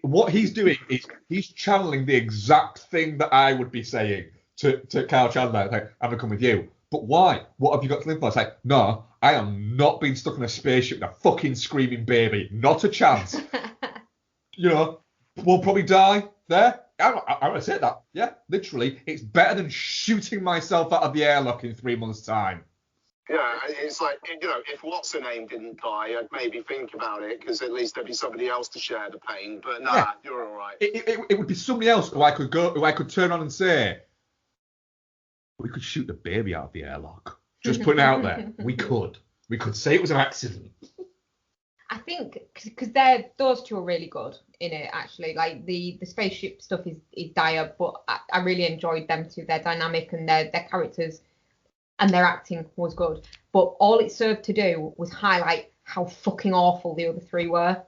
what he's doing is he's channeling the exact thing that I would be saying to Kyle Chandler. Like, I'm going to come with you. But why? What have you got to live for? It's like, no, I am not being stuck in a spaceship with a fucking screaming baby. Not a chance. We'll probably die there. I'm going to say that. Yeah, literally. It's better than shooting myself out of the airlock in 3 months' time. Yeah, it's like, if What's-Her-Name didn't die, I'd maybe think about it, because at least there'd be somebody else to share the pain. But nah, yeah. You're all right. It would be somebody else who I could turn on and say, we could shoot the baby out of the airlock. Just putting it out there. We could say it was an accident. I think because those two are really good in it, actually. Like the spaceship stuff is dire, but I really enjoyed them too. Their dynamic and their characters and their acting was good. But all it served to do was highlight how fucking awful the other three were.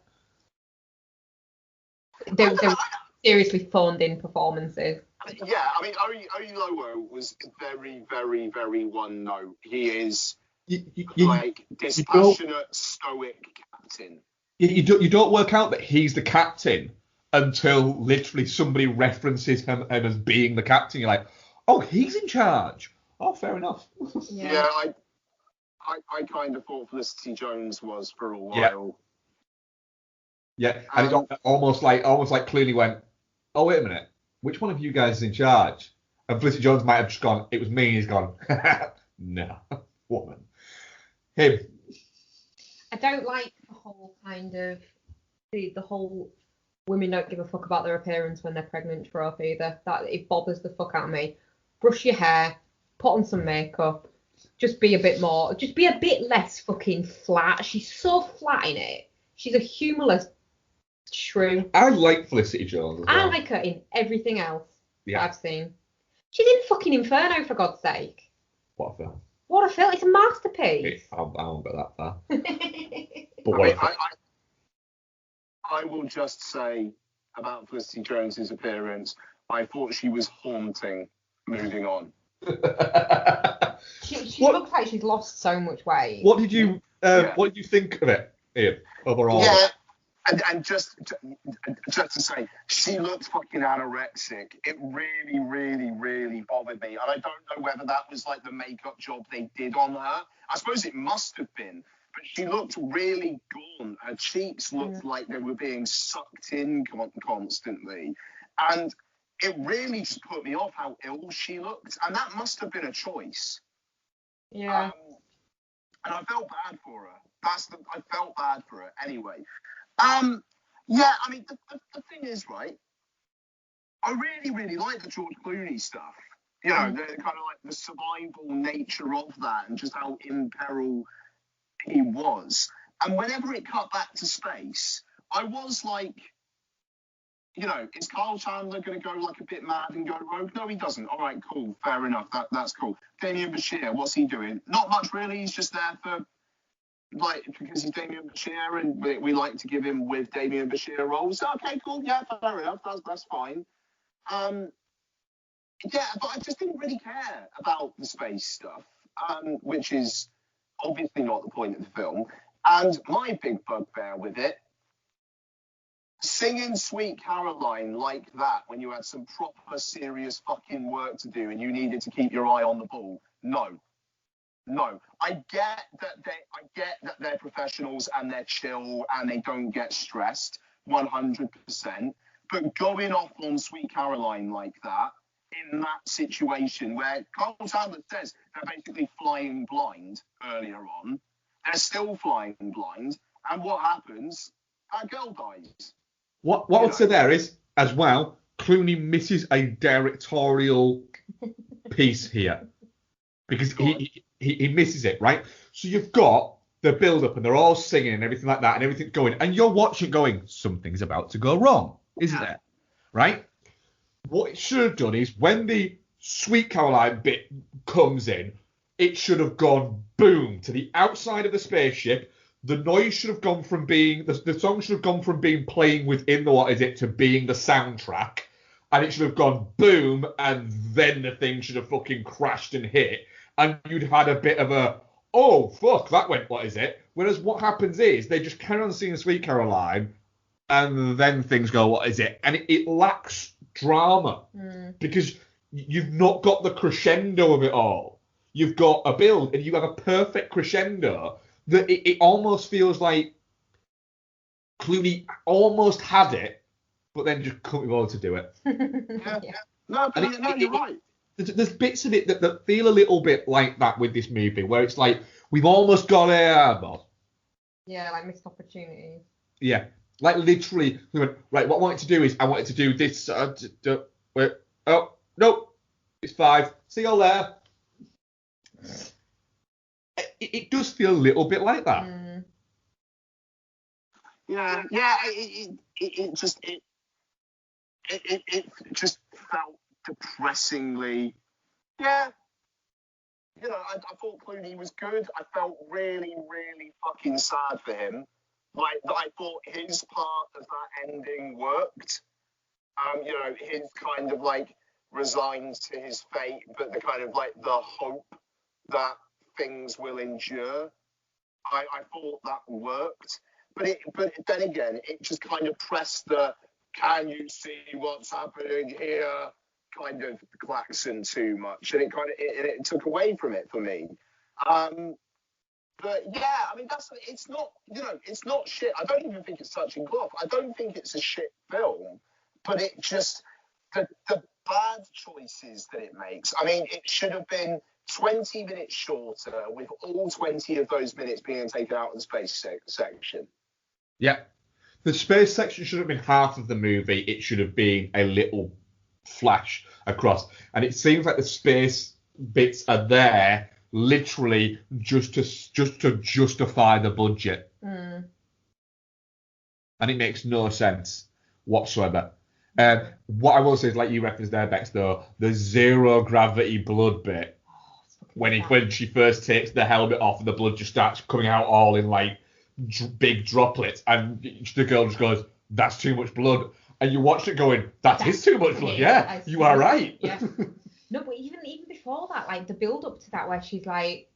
seriously phoned in performances. Yeah, I mean, Oyelowo was very, very, very one note. He is like dispassionate, stoic captain. You don't work out that he's the captain until literally somebody references him as being the captain. You're like, oh, he's in charge. Oh, fair enough. Yeah, I kind of thought Felicity Jones was for a while. Yeah, and it almost like Clooney went, oh, wait a minute, which one of you guys is in charge? And Felicity Jones might have just gone, it was me, and he's gone, no, woman. Him. I don't like the whole kind of, the whole women don't give a fuck about their appearance when they're pregnant trope either. That, it bothers the fuck out of me. Brush your hair, put on some makeup, just be a bit less fucking flat. She's so flat in it. She's a humorless shrew. I like Felicity Jones as well. I like her in everything else I've seen. She's in fucking Inferno, for God's sake. What a film. What a film. It's a masterpiece. I won't go that far. But wait. I will just say about Felicity Jones's appearance, I thought she was haunting. Moving on. She looks like she's lost so much weight. What did you think of it, Ian, overall? Yeah, and just to say, she looked fucking anorexic. It really, really, really bothered me. And I don't know whether that was like the makeup job they did on her. I suppose it must have been. But she looked really gaunt. Her cheeks looked like they were being sucked in constantly. And it really just put me off how ill she looked. And that must have been a choice. Yeah. And I felt bad for her. I felt bad for her anyway. Yeah, I mean, the thing is, right, I really, really like the George Clooney stuff. You know, the kind of like the survival nature of that and just how in peril he was. And whenever it cut back to space, I was like, you know, is Kyle Chandler going to go like a bit mad and go rogue? No, he doesn't. All right, cool, fair enough. That's cool. Damien Bashir, what's he doing? Not much really. He's just there for like because he's Damien Bashir, and we like to give him with Damien Bashir roles. Okay, cool, yeah, fair enough. That's fine. Yeah, but I just didn't really care about the space stuff, which is obviously not the point of the film. And my big bugbear with it. Singing Sweet Caroline like that when you had some proper serious fucking work to do and you needed to keep your eye on the ball. No. I get that they're professionals and they're chill and they don't get stressed 100%. But going off on Sweet Caroline like that in that situation where Carl Chandler says they're basically flying blind earlier on, they're still flying blind, and what happens? That girl dies. What I would say there is, as well, Clooney misses a directorial piece here. Because he misses it, right? So you've got the build-up and they're all singing and everything like that and everything's going. And you're watching going, something's about to go wrong, isn't there? Right? What it should have done is when the Sweet Caroline bit comes in, it should have gone boom to the outside of the spaceship. The noise should have gone from being, the song should have gone from being playing within the what is it to being the soundtrack. And it should have gone boom, and then the thing should have fucking crashed and hit. And you'd had a bit of a, oh, fuck, that went, what is it? Whereas what happens is they just carry on singing Sweet Caroline, and then things go, what is it? And it lacks drama. Because you've not got the crescendo of it all. You've got a build, and you have a perfect crescendo that it almost feels like Clooney almost had it, but then just couldn't be bothered to do it. Yeah. No, you're right. There's bits of it that feel a little bit like that with this movie, where it's like, we've almost got it, but... Yeah, like missed opportunities. Yeah, like literally, we went, right, what I wanted to do is, I wanted to do this, wait, oh, no, it's 5, see you all there. It does feel a little bit like that. Yeah. It just felt depressingly. Yeah. You know, I thought Clooney was good. I felt really, really fucking sad for him. Like, I thought his part of that ending worked. His kind of like resigned to his fate, but the kind of like the hope that things will endure. I thought that worked, but then again, it just kind of pressed the "can you see what's happening here" kind of klaxon too much, and it took away from it for me. But yeah, I mean it's not shit. I don't even think it's touching cloth. I don't think it's a shit film, but it just the bad choices that it makes. I mean, it should have been 20 minutes shorter, with all 20 of those minutes being taken out of the space section. Yeah. The space section should have been half of the movie. It should have been a little flash across. And it seems like the space bits are there literally just to justify the budget. Mm. And it makes no sense whatsoever. What I will say is, like you referenced there, Bex, though, the zero gravity blood bit, when she first takes the helmet off and the blood just starts coming out all in like big droplets, and the girl just goes, "That's too much blood," and you watch it going, "That is too much blood." Yeah, you are right. Yeah. No, but even before that, like the build up to that, where she's like,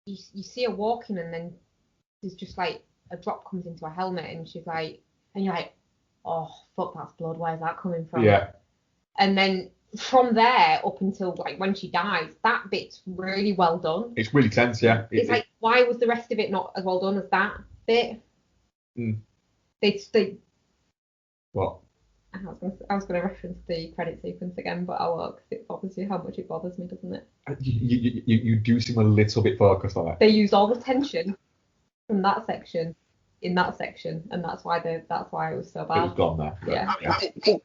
you see her walking, and then there's just like a drop comes into her helmet, and she's like, and you're like, "Oh fuck, that's blood. Where's that coming from?" Yeah. And then from there up until like when she dies, that bit's really well done. It's really tense, yeah. It's like, why was the rest of it not as well done as that bit? Mm. They What? I was going to reference the credit sequence again, but I won't, because it bothers you how much it bothers me, doesn't it? You do seem a little bit focused on that. They used all the tension from that section in that section, and that's why it was so bad. It was gone there. Yeah. I mean,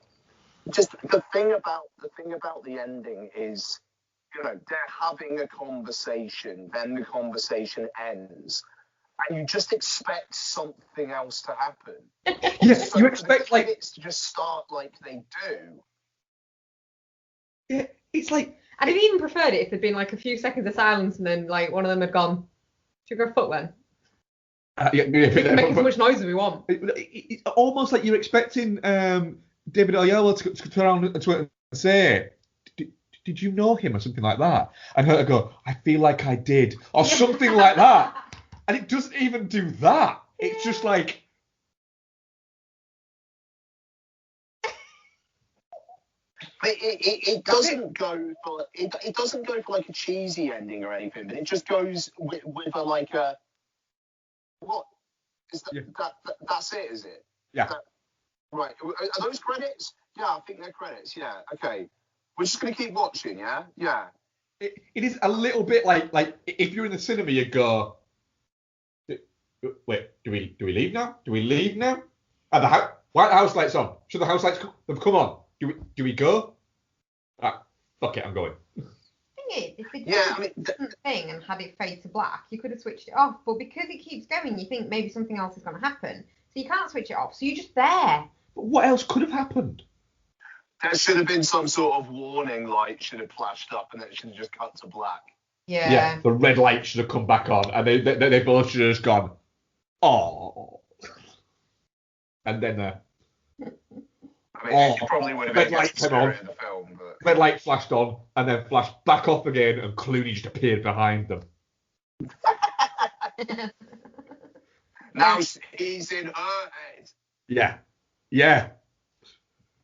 just the thing about the ending is, they're having a conversation, then the conversation ends, and you just expect something else to happen. Yeah, So you expect like it's to just start like they do. Yeah, it's like I'd have even preferred it if there'd been like a few seconds of silence and then like one of them had gone, "Should we go fuck then?" We can make as much noise as we want. It's almost like you're expecting David Oyelowo to turn around and say, "Did you know him?" or something like that, and her to go, "I feel like I did," or something like that, and it doesn't even do that. It's just like. It doesn't go for it doesn't go for like a cheesy ending or anything, but it just goes with a like a what is that, Yeah. that's it, is it? Yeah. Right. Are those credits? Yeah, I think they're credits. Yeah. Okay. We're just gonna keep watching. Yeah. Yeah. It is a little bit like if you're in the cinema, you go, "Wait, do we leave now? Do we leave now? Are the why are the house lights on? Should the house lights have come on? Do we go? Fuck it, I'm going." Thing is, if they'd done a different thing and had it fade to black, you could have switched it off. But because it keeps going, you think maybe something else is going to happen, so you can't switch it off. So you're just there. But what else could have happened? There should have been some sort of warning light should have flashed up, and then it should have just cut to black. Yeah. The red light should have come back on, and they both should have just gone, "Oh," and then I mean, it probably would have been against the spirit of the film, but red light flashed on, and then flashed back off again, and Clooney just appeared behind them. now he's in her head. Yeah.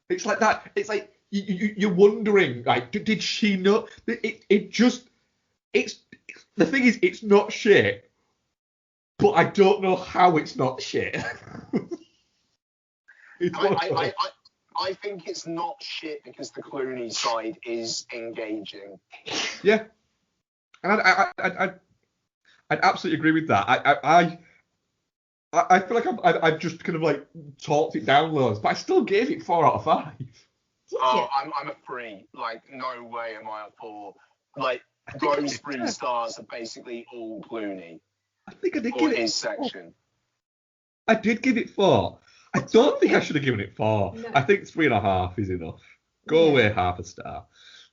It's like that. It's like you're wondering, like, did she know? It's the thing is, it's not shit, but I don't know how it's not shit. I think it's not shit because the Clooney side is engaging. Yeah, and I'd absolutely agree with that. I feel like I've just kind of like talked it down loads, but I still gave it 4 out of 5. Oh, I'm a 3. Like, no way am I a 4. Like, those 3 stars are basically all Clooney. I think I did or give it his section. I did give it 4. I don't think I should have given it 4. No. I think 3.5 is enough. Go away half a star.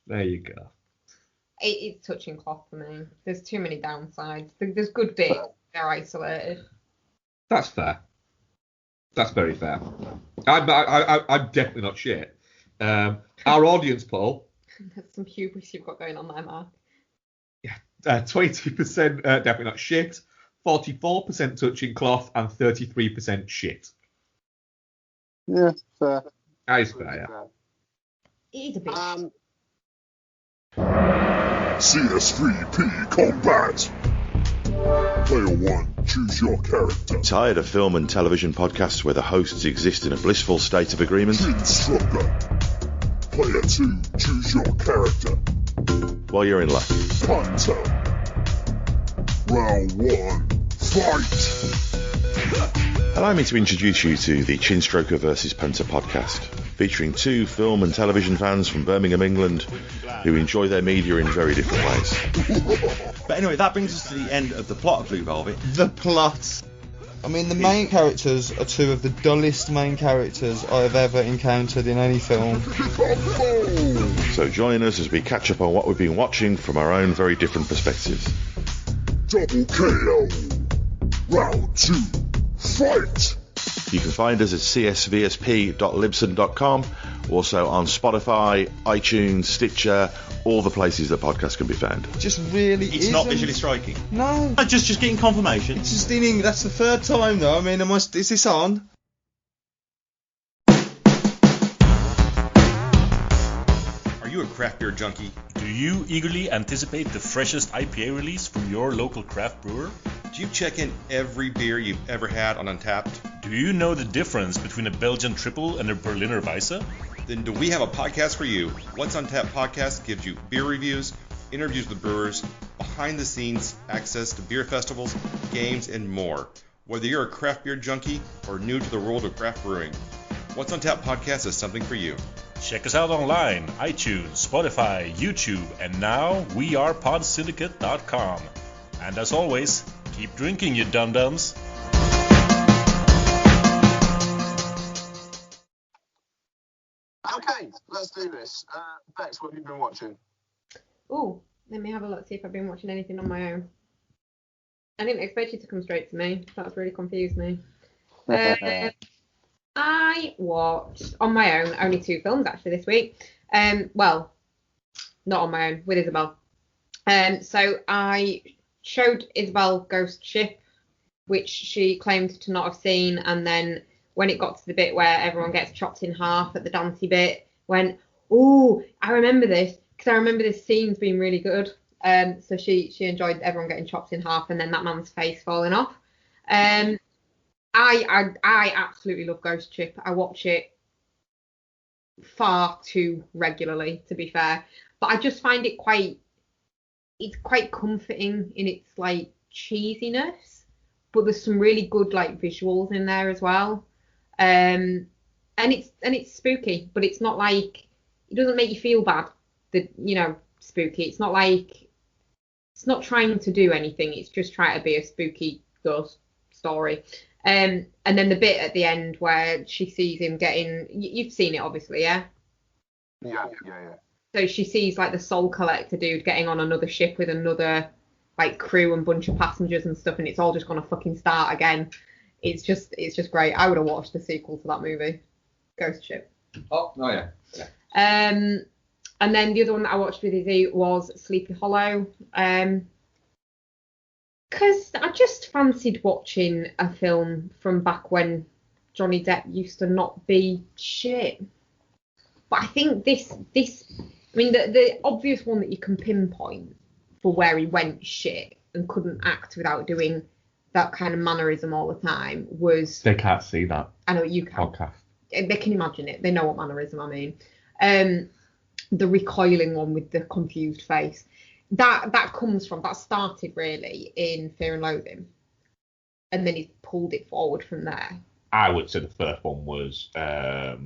There you go. It's touching cloth for me. There's too many downsides. There's good bits. They're isolated. That's fair. That's very fair. I'm definitely not shit. Our audience poll, That's some hubris you've got going on there, Mark. 22% definitely not shit, 44% touching cloth, and 33% shit. Yeah, fair. That is fair, yeah. It is a bit. CS3P Combat. Player 1, choose your character. Tired of film and television podcasts where the hosts exist in a blissful state of agreement? Instructor. Player 2, choose your character. Well, you're in luck. Punter. Round 1, fight! Allow me to introduce you to the Chinstroker vs. Punter podcast, featuring two film and television fans from Birmingham, England, who enjoy their media in very different ways. But anyway, that brings us to the end of the plot of Blue Velvet. The plot. I mean, the main characters are two of the dullest main characters I have ever encountered in any film. So join us as we catch up on what we've been watching from our own very different perspectives. Double KO. Round 2, fight! You can find us at csvsp.libsyn.com, also on Spotify, iTunes, Stitcher, all the places that podcasts can be found. Just really It's not visually striking. No. Just getting confirmation. It's just in English. That's the third time though. I mean, is this on? Are you a craft beer junkie? Do you eagerly anticipate the freshest IPA release from your local craft brewer? Do you check in every beer you've ever had on Untapped? Do you know the difference between a Belgian triple and a Berliner Weisse? Then do we have a podcast for you? What's Untapped podcast gives you beer reviews, interviews with brewers, behind the scenes access to beer festivals, games, and more. Whether you're a craft beer junkie or new to the world of craft brewing, What's Untapped podcast is something for you. Check us out online, iTunes, Spotify, YouTube, and now wearepodsyndicate.com. And as always, keep drinking, you dum-dums. Okay, let's do this. Bex, what have you been watching? Oh, let me have a look, see if I've been watching anything on my own. I didn't expect you to come straight to me. That's really confused me. I watched, on my own, only 2 films actually this week. Well, not on my own, with Isabel. So I showed Isabel Ghost Ship, which she claimed to not have seen, and then when it got to the bit where everyone gets chopped in half at the dancey bit, went, oh, I remember this, because I remember this scene's being really good. So she enjoyed everyone getting chopped in half and then that man's face falling off. I absolutely love Ghost Ship. I watch it far too regularly, to be fair, but I just find it quite comforting in its like cheesiness, but there's some really good like visuals in there as well. And it's spooky, but it's not like, it doesn't make you feel bad that, you know, spooky. It's not like, it's not trying to do anything. It's just trying to be a spooky ghost story. And then the bit at the end where she sees him getting, you've seen it obviously, yeah? Yeah. So she sees like the soul collector dude getting on another ship with another like crew and bunch of passengers and stuff, and it's all just gonna fucking start again. It's just great. I would have watched the sequel to that movie, Ghost Ship. Oh yeah. And then the other one that I watched with Izzy was Sleepy Hollow. Because I just fancied watching a film from back when Johnny Depp used to not be shit. But I think this, I mean, the obvious one that you can pinpoint for where he went shit and couldn't act without doing that kind of mannerism all the time was... They can't see that. I know you can. Podcast. They can imagine it. They know what mannerism I mean. The recoiling one with the confused face. That started really in Fear and Loathing. And then he's pulled it forward from there. I would say the first one was... Pirates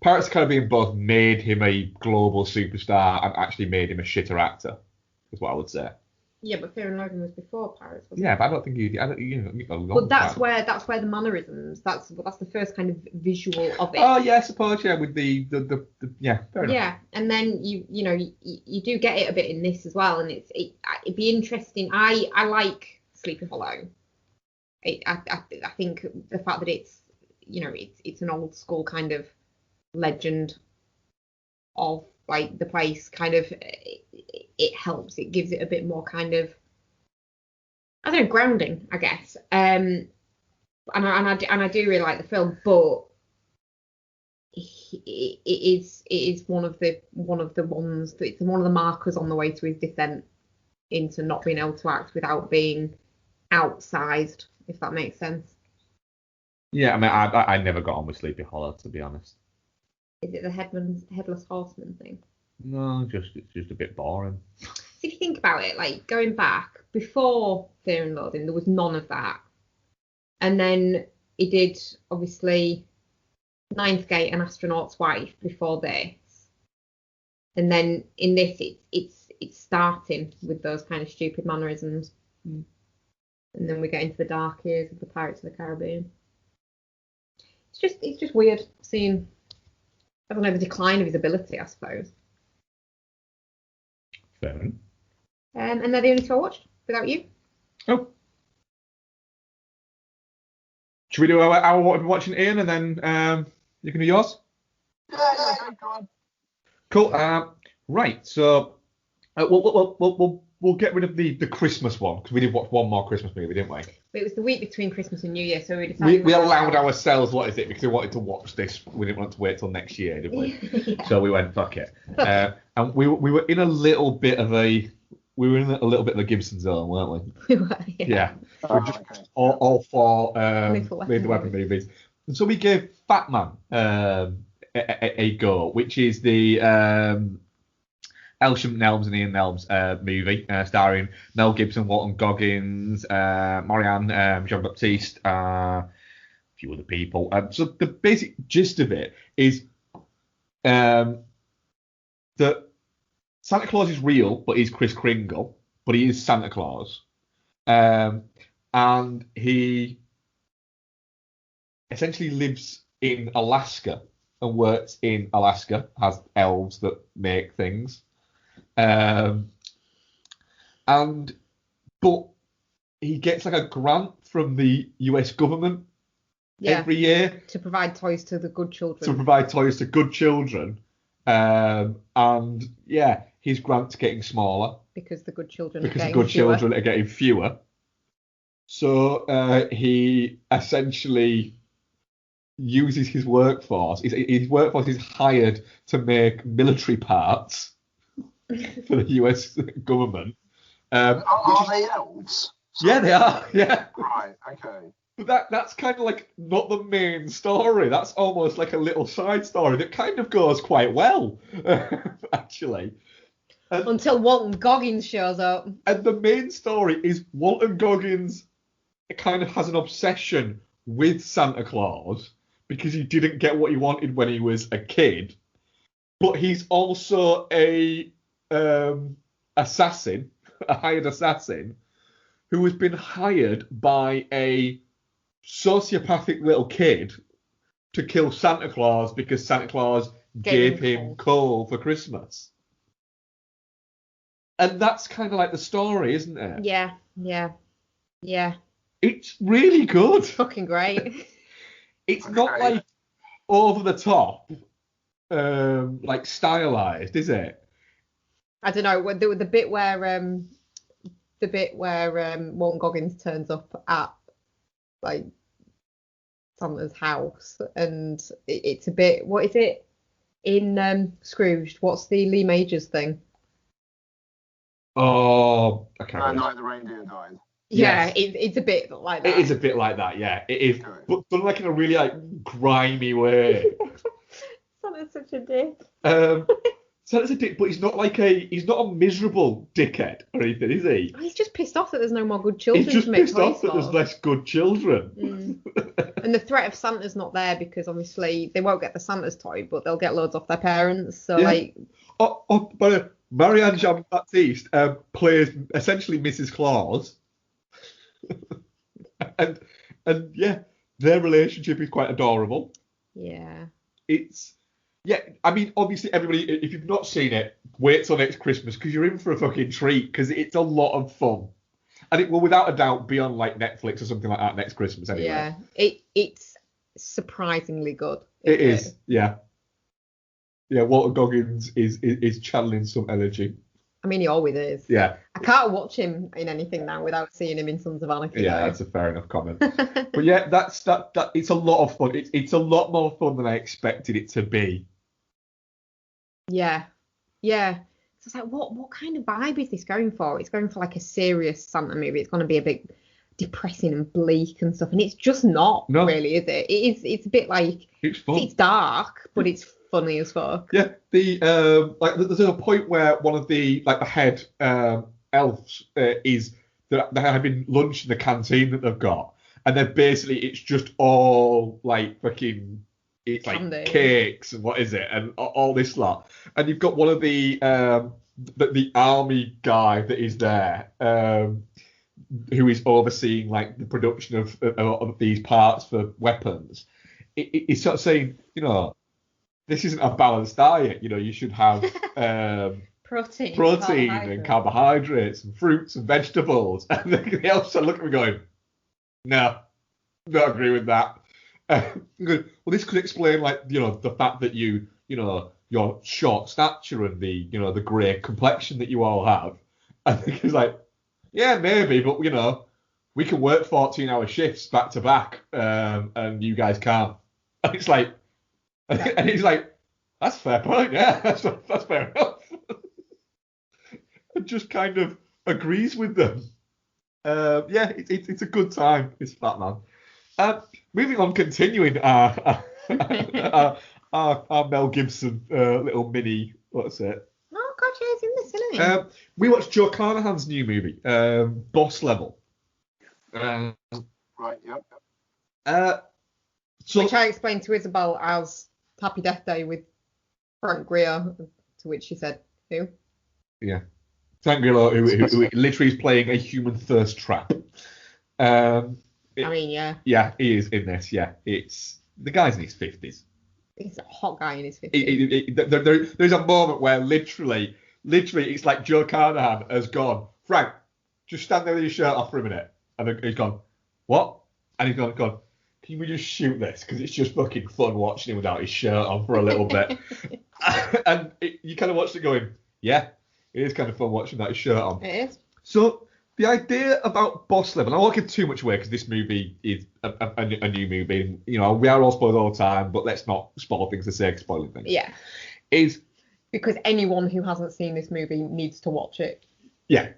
of the Caribbean both made him a global superstar and actually made him a shitter actor, is what I would say. Yeah, but Fear and Loathing was before Pirates, wasn't Yeah, it? but I don't think you know. But that's where the mannerisms. That's the first kind of visual of it. Oh yeah, I suppose with the yeah. Fair enough. Yeah, and then you do get it a bit in this as well, and it'd be interesting. I like Sleepy Hollow. I think the fact that it's it's an old school kind of legend of like the place. Kind of, it helps. It gives it a bit more kind of, I don't know, grounding, I guess. And I do really like the film, but it is one of the ones that it's one of the markers on the way to his descent into not being able to act without being outsized, if that makes sense. Yeah, I mean, I never got on with Sleepy Hollow, to be honest. Is it the headless horseman thing? No, it's just a bit boring. So if you think about it, like going back before Fear and Loathing, there was none of that, and then he did obviously Ninth Gate and Astronaut's Wife before this, and then in this it's starting with those kind of stupid mannerisms, and then we get into the dark years of the Pirates of the Caribbean. It's just weird seeing, I don't know, the decline of his ability, I suppose. Fair enough. And they're the only two I watched without you. Oh. Should we do our what we've been watching, Ian, and then you can do yours? Yeah, go on. Cool. Right. So we'll get rid of the Christmas one because we did watch one more Christmas movie, didn't we? It was the week between Christmas and New Year, so we decided we allowed ourselves, what is it? Because we wanted to watch this. We didn't want to wait till next year, did we? Yeah. So we went, fuck it. And we were in a little bit of a Gibson zone, weren't we? We were, yeah. Yeah. We're just all four Lethal Weapon movies. And so we gave Fat Man a go, which is the Elsham Nelms and Ian Nelms movie, starring Mel Gibson, Walton Goggins, Marianne, Jean-Baptiste, a few other people. So the basic gist of it is that Santa Claus is real, but he's Kris Kringle, but he is Santa Claus. And he essentially lives in Alaska and works in Alaska, has elves that make things. But he gets like a grant from the US government every year to provide toys to the good children. And yeah, his grant's getting smaller because the good children are getting fewer. So he essentially uses his workforce. His workforce is hired to make military parts for the US government. Are they elves? Yeah, they are. Yeah. Right. Okay. But that's kind of like not the main story. That's almost like a little side story that kind of goes quite well, actually. Until Walton Goggins shows up. And the main story is Walton Goggins kind of has an obsession with Santa Claus because he didn't get what he wanted when he was a kid. But he's also a assassin, a hired assassin, who has been hired by a sociopathic little kid to kill Santa Claus because Santa Claus gave him coal for Christmas. And that's kind of like the story, isn't it? Yeah. It's really good. Fucking great. It's not like over the top, like stylized, is it? I don't know. The bit where Walton Goggins turns up at like Santa's house, and it's a bit. What is it in Scrooged? What's the Lee Majors thing? Oh, I can't remember. Like the reindeer died. Yeah, yes. It's a bit like that. It is a bit like that, yeah. It is, but done like in a really like grimy way. Santa's such a dick. Santa's a dick, but he's not a miserable dickhead or anything, is he? He's just pissed off that there's no more good children. He's just to make pissed off that there's less good children. And the threat of Santa's not there because obviously they won't get the Santa's toy, but they'll get loads off their parents. So like. But Marianne Jean-Baptiste plays essentially Mrs. Claus. and yeah, their relationship is quite adorable. Yeah. I mean, obviously, everybody, if you've not seen it, wait till next Christmas because you're in for a fucking treat because it's a lot of fun. And it will, without a doubt, be on like Netflix or something like that next Christmas anyway. Yeah, it's surprisingly good. It is, yeah. Yeah, Walter Goggins is channeling some energy. I mean, he always is. Yeah. I can't watch him in anything now without seeing him in Sons of Anarchy. Yeah, that's a fair enough comment. But yeah, that it's a lot of fun. It's a lot more fun than I expected it to be. Yeah. So it's like, what kind of vibe is this going for? It's going for like a serious Santa movie. It's going to be a bit depressing and bleak and stuff, and it's just not really, is it? It's a bit like it's fun. It's dark, but it's funny as fuck. Yeah, there's a point where one of the the head elves is that they're having lunch in the canteen that they've got, and they're basically it's just all like fucking like cakes and what is it and all this lot, and you've got one of the army guy that is there. Who is overseeing like the production of these parts for weapons? He's sort of saying, this isn't a balanced diet. You should have protein and carbohydrates and fruits and vegetables. And the elves are looking at me going, no, don't agree with that. Well, this could explain the fact that your short stature and the grey complexion that you all have. I think it's like, yeah, maybe, but we can work 14-hour shifts back to back, and you guys can't. And it's like, and he's like, that's a fair point, yeah, that's fair enough. And just kind of agrees with them. Yeah, it's a good time. It's Fat Man. Moving on, continuing our Mel Gibson little mini. What's it? Oh God, yeah, he's in this, isn't he? We watched Joe Carnahan's new movie, Boss Level. Right. Yep. Which I explained to Isabel as Happy Death Day with Frank Greer, to which she said, "Who?" Yeah, Frank Greer, who literally is playing a human thirst trap. I mean, yeah. Yeah, he is in this. Yeah, it's the guy's in his 50s. He's a hot guy in his 50s. There's a moment where literally, it's like Joe Carnahan has gone, Frank, just stand there with your shirt off for a minute. And then he's gone, what? And he's gone, can we just shoot this? Because it's just fucking fun watching him without his shirt on for a little bit. And you kind of watched it going, yeah, it is kind of fun watching that shirt on. It is. So the idea about Boss Level, I won't give too much away because this movie is a new movie. We are all spoiled all the time, but let's not spoil things for the sake of spoiling things. Yeah. Is because anyone who hasn't seen this movie needs to watch it. Yeah.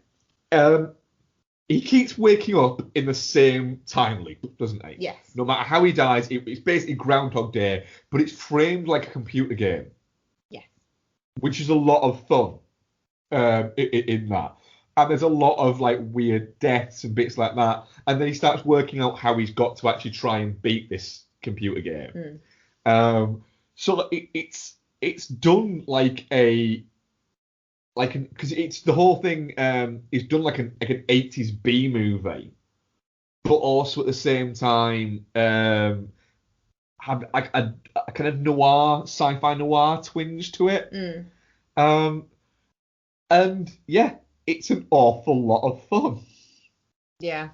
He keeps waking up in the same time loop, doesn't he? Yes. No matter how he dies, it's basically Groundhog Day, but it's framed like a computer game. Yes. Which is a lot of fun in that. And there's a lot of like weird deaths and bits like that. And then he starts working out how he's got to actually try and beat this computer game. So it's done because it's the whole thing is done like an 80s B movie, but also at the same time have like a kind of noir, sci-fi noir twinge to it. And yeah, it's an awful lot of fun. Yeah,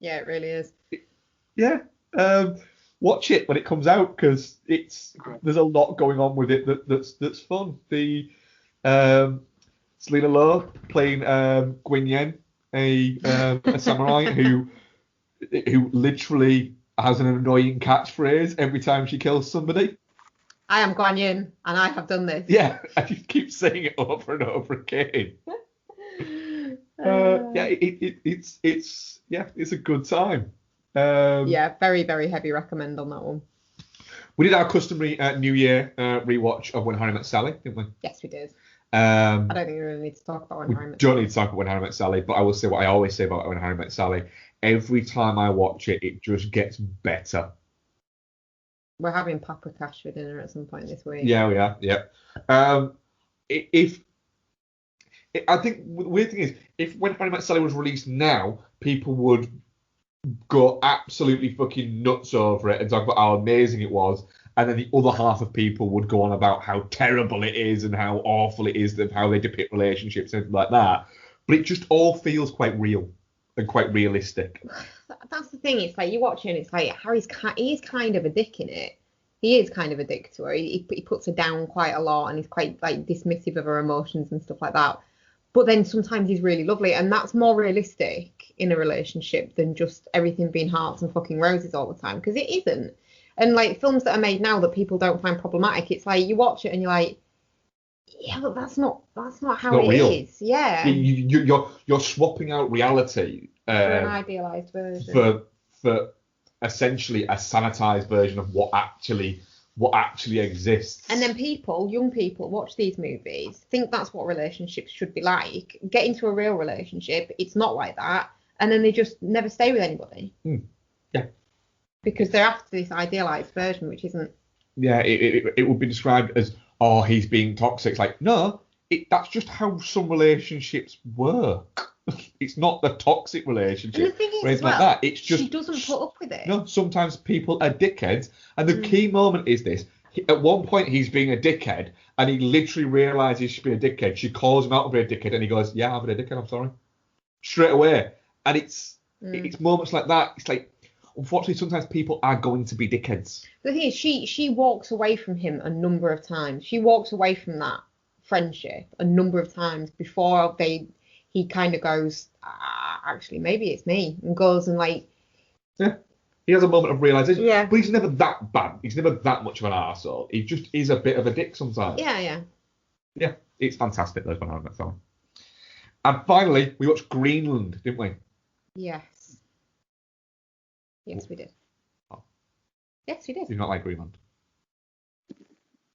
it really is. Yeah, watch it when it comes out because there's a lot going on with it that's fun. The Selena Lowe playing Gwyn Yen, a samurai who literally has an annoying catchphrase every time she kills somebody. I am Guan Yin, and I have done this. Yeah, I just keep saying it over and over again. It's a good time. Very, very heavy recommend on that one. We did our customary New Year rewatch of When Harry Met Sally, didn't we? Yes, we did. I don't think we really need to talk about When Harry Met Sally. Don't need to talk about When Harry Met Sally, but I will say what I always say about When Harry Met Sally. Every time I watch it, it just gets better. We're having paprikash for dinner at some point this week. Yeah, we are. Yeah. I think the weird thing is, if When Harry Met Sally was released now, people would go absolutely fucking nuts over it and talk about how amazing it was. And then the other half of people would go on about how terrible it is and how awful it is, and how they depict relationships and things like that. But it just all feels quite real and quite realistic. that's the thing. It's like you watch it and it's like he is kind of a dick in it. He is kind of a dick to her. He puts her down quite a lot and he's quite like dismissive of her emotions and stuff like that. But then sometimes he's really lovely, and that's more realistic in a relationship than just everything being hearts and fucking roses all the time, because it isn't. And like films that are made now that people don't find problematic, it's like you watch it and you're like, yeah, but that's not how it is. Yeah. You're swapping out reality For an idealized version. For essentially a sanitized version of what actually exists. And then young people, watch these movies, think that's what relationships should be like, get into a real relationship, it's not like that, and then they just never stay with anybody. Yeah. Because they're after this idealized version, which isn't. Yeah, it would be described as, oh, he's being toxic. It's like, no, that's just how some relationships work. It's not the toxic relationship. And the thing is, or anything like that. It's just she doesn't put up with it. No, sometimes people are dickheads, and the key moment is this. At one point, he's being a dickhead, and he literally realizes she's being a dickhead. She calls him out for being a dickhead, and he goes, "Yeah, I'm a dickhead. I'm sorry." Straight away, and it's moments like that. It's like, unfortunately, sometimes people are going to be dickheads. The thing is, she walks away from him a number of times. She walks away from that friendship a number of times before he kind of goes, actually, maybe it's me, and goes and like. Yeah. He has a moment of realization. Yeah. But he's never that bad. He's never that much of an arsehole. He just is a bit of a dick sometimes. Yeah. Yeah, it's fantastic, those Van that song. And finally, we watched Greenland, didn't we? Yes. Yes, we did. Oh. Yes, we did. Did you not like Greenland?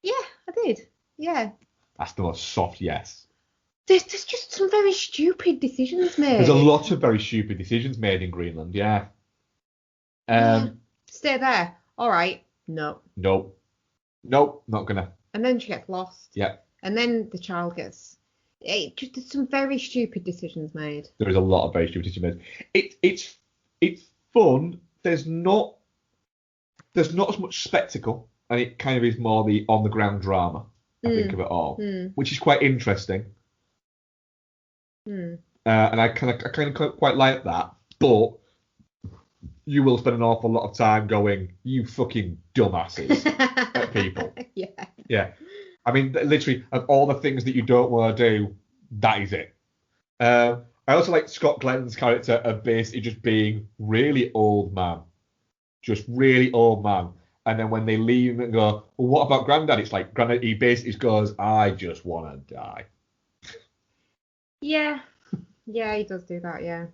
Yeah, I did. Yeah. That's the most soft yes. There's just some very stupid decisions made. There's a lot of very stupid decisions made in Greenland, yeah. Stay there. All right. No. Nope, not gonna. And then she gets lost. Yeah. And then the child gets. Just there's some very stupid decisions made. There is a lot of very stupid decisions made. It's fun. There's not as much spectacle, and it kind of is more the on the ground drama. I think of it all, which is quite interesting. And I kind of quite like that, but you will spend an awful lot of time going, you fucking dumbasses at people. Yeah. I mean, literally, of all the things that you don't want to do, that is it. I also like Scott Glenn's character of basically just being really old man. Just really old man. And then when they leave and go, well, what about Grandad? It's like, Grandad, he basically goes, I just want to die. Yeah. Yeah, he does do that, yeah.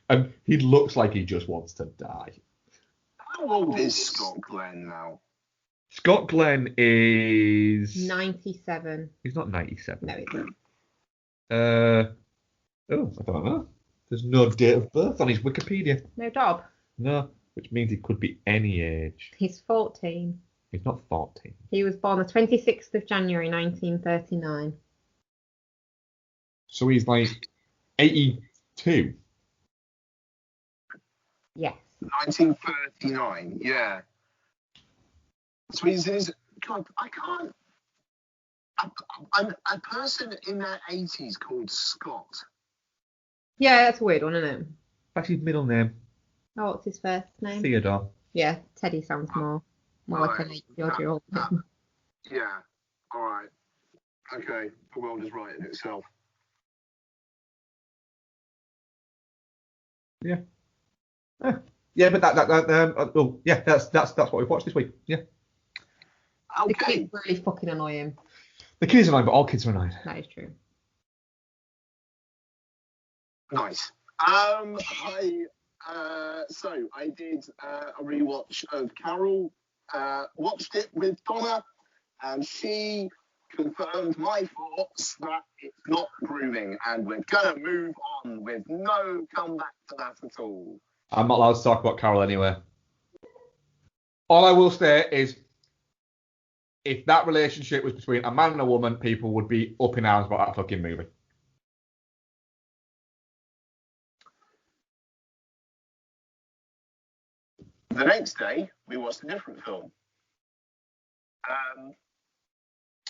And he looks like he just wants to die. How old is Scott Glenn now? Scott Glenn is 97. He's not 97. No, he's not. I don't know. There's no date of birth on his Wikipedia. No job. No, which means he could be any age. He's 14. He's not 14. He was born the 26th of January 1939. So he's like 82. Yes. 1939, yeah. So God, I can't. A person in their 80s called Scott. Yeah, that's a weird one, isn't it? That's his middle name. Oh, what's his first name? Theodore. Yeah, Teddy sounds more like an 8-year-old. Yeah, alright. Okay, the world is right in itself. Yeah. Yeah, but that's what we've watched this week. Yeah. Okay. The kids really fucking annoy him. The kid is annoying, but all kids are annoying. That is true. Nice. So I did a rewatch of Carol. Watched it with Donna, and she confirmed my thoughts that it's not proving, and we're gonna move on with no comeback to that at all. I'm not allowed to talk about Carol anyway. All I will say is, if that relationship was between a man and a woman, people would be up in arms about that fucking movie. The next day, we watched a different film.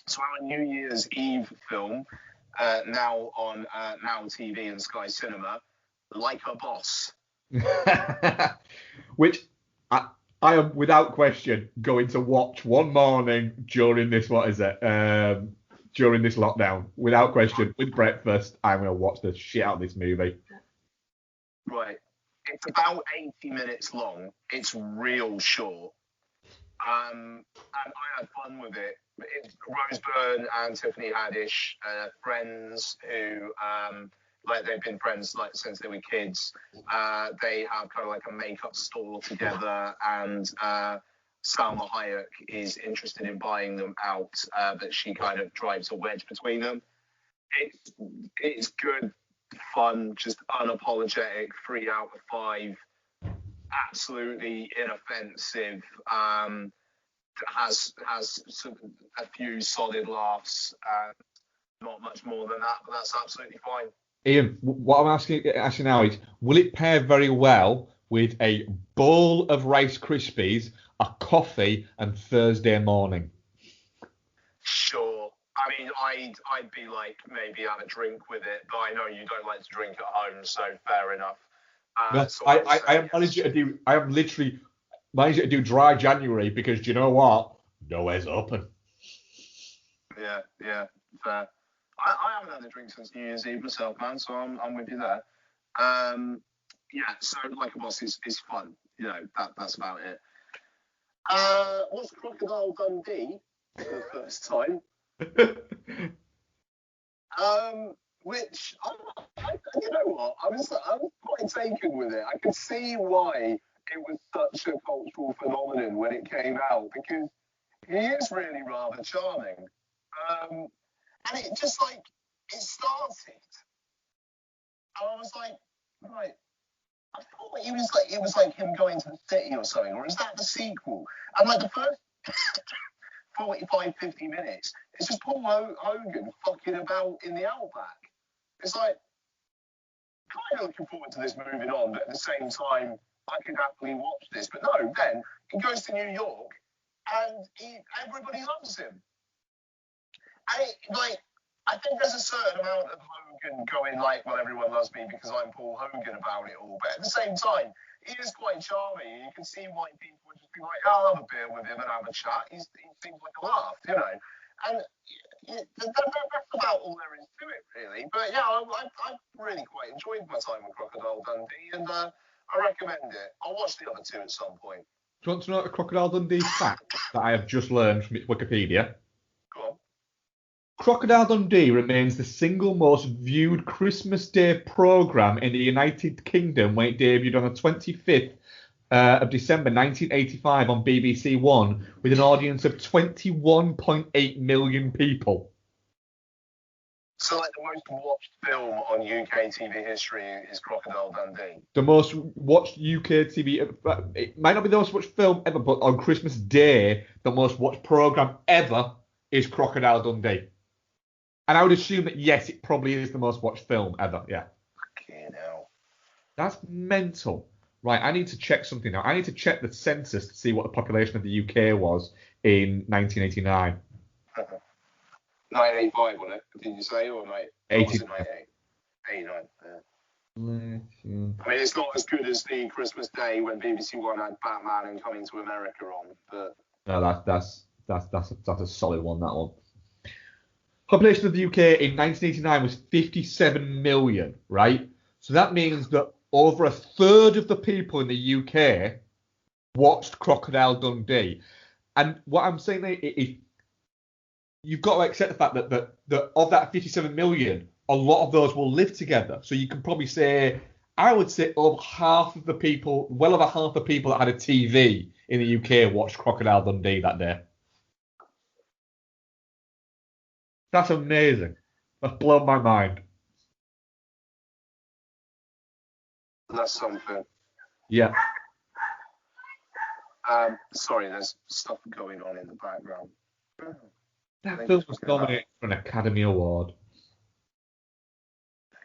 So our New Year's Eve film, now on Now TV and Sky Cinema, Like a Boss, Which I am without question going to watch one morning during this, during this lockdown. Without question, with breakfast, I'm going to watch the shit out of this movie. Right. It's about 80 minutes long. It's real short. And I had fun with it. It's Rose Byrne and Tiffany Haddish, friends who, they've been friends since they were kids. They have kind of like a makeup store together, and Salma Hayek is interested in buying them out, but she kind of drives a wedge between them. It's good fun, just unapologetic, 3 out of 5, absolutely inoffensive. Has a few solid laughs, not much more than that, but that's absolutely fine. Ian, what I'm asking now is, will it pair very well with a bowl of Rice Krispies, a coffee, and Thursday morning? Sure. I mean, I'd be like, maybe have a drink with it, but I know you don't like to drink at home, so fair enough. I am literally managed to do dry January because, do you know what? Nowhere's open. Yeah, fair. I haven't had a drink since New Year's Eve myself, man, so I'm with you there. So Like a Boss is fun. You know, that's about it. What's Crocodile Dundee for the first time? Which you know what? I was quite taken with it. I could see why it was such a cultural phenomenon when it came out, because he is really rather charming. And it just it started. And I was like, right. I thought it was like him going to the city or something, or is that the sequel? And the first 45, 50 minutes, it's just Paul Hogan fucking about in the outback. It's kind of looking forward to this moving on, but at the same time, I could happily watch this. But no, then he goes to New York, and everybody loves him. And I think there's a certain amount of Hogan going well, everyone loves me because I'm Paul Hogan about it all. But at the same time, he is quite charming. You can see why people would just be like, I'll have a beer with him and have a chat. He seems like a laugh, you know. And that's about all there is to it, really. But yeah, I really quite enjoyed my time with Crocodile Dundee, and I recommend it. I'll watch the other two at some point. Do you want to know a Crocodile Dundee fact that I have just learned from Wikipedia? Go on. Crocodile Dundee remains the single most viewed Christmas Day programme in the United Kingdom when it debuted on the 25th of December 1985 on BBC One, with an audience of 21.8 million people. So the most watched film on UK TV history is Crocodile Dundee. The most watched UK TV, it might not be the most watched film ever, but on Christmas Day, the most watched programme ever is Crocodile Dundee. And I would assume that, yes, it probably is the most watched film ever, yeah. Fucking hell. That's mental. Right, I need to check something now. I need to check the census to see what the population of the UK was in 1989. 1985, wasn't it? Did you say, or mate? 89, yeah. I mean, it's not as good as the Christmas Day when BBC One had Batman and Coming to America on, but... No, that's a solid one, that one. Population of the UK in 1989 was 57 million, right? So that means that over a third of the people in the UK watched Crocodile Dundee. And what I'm saying there is you've got to accept the fact that of that 57 million, a lot of those will live together. So you can probably say, I would say over half of the people, well over half the people that had a TV in the UK watched Crocodile Dundee that day. That's amazing. That's blown my mind. That's something. Yeah. Sorry, there's stuff going on in the background. That film was nominated for an Academy Award.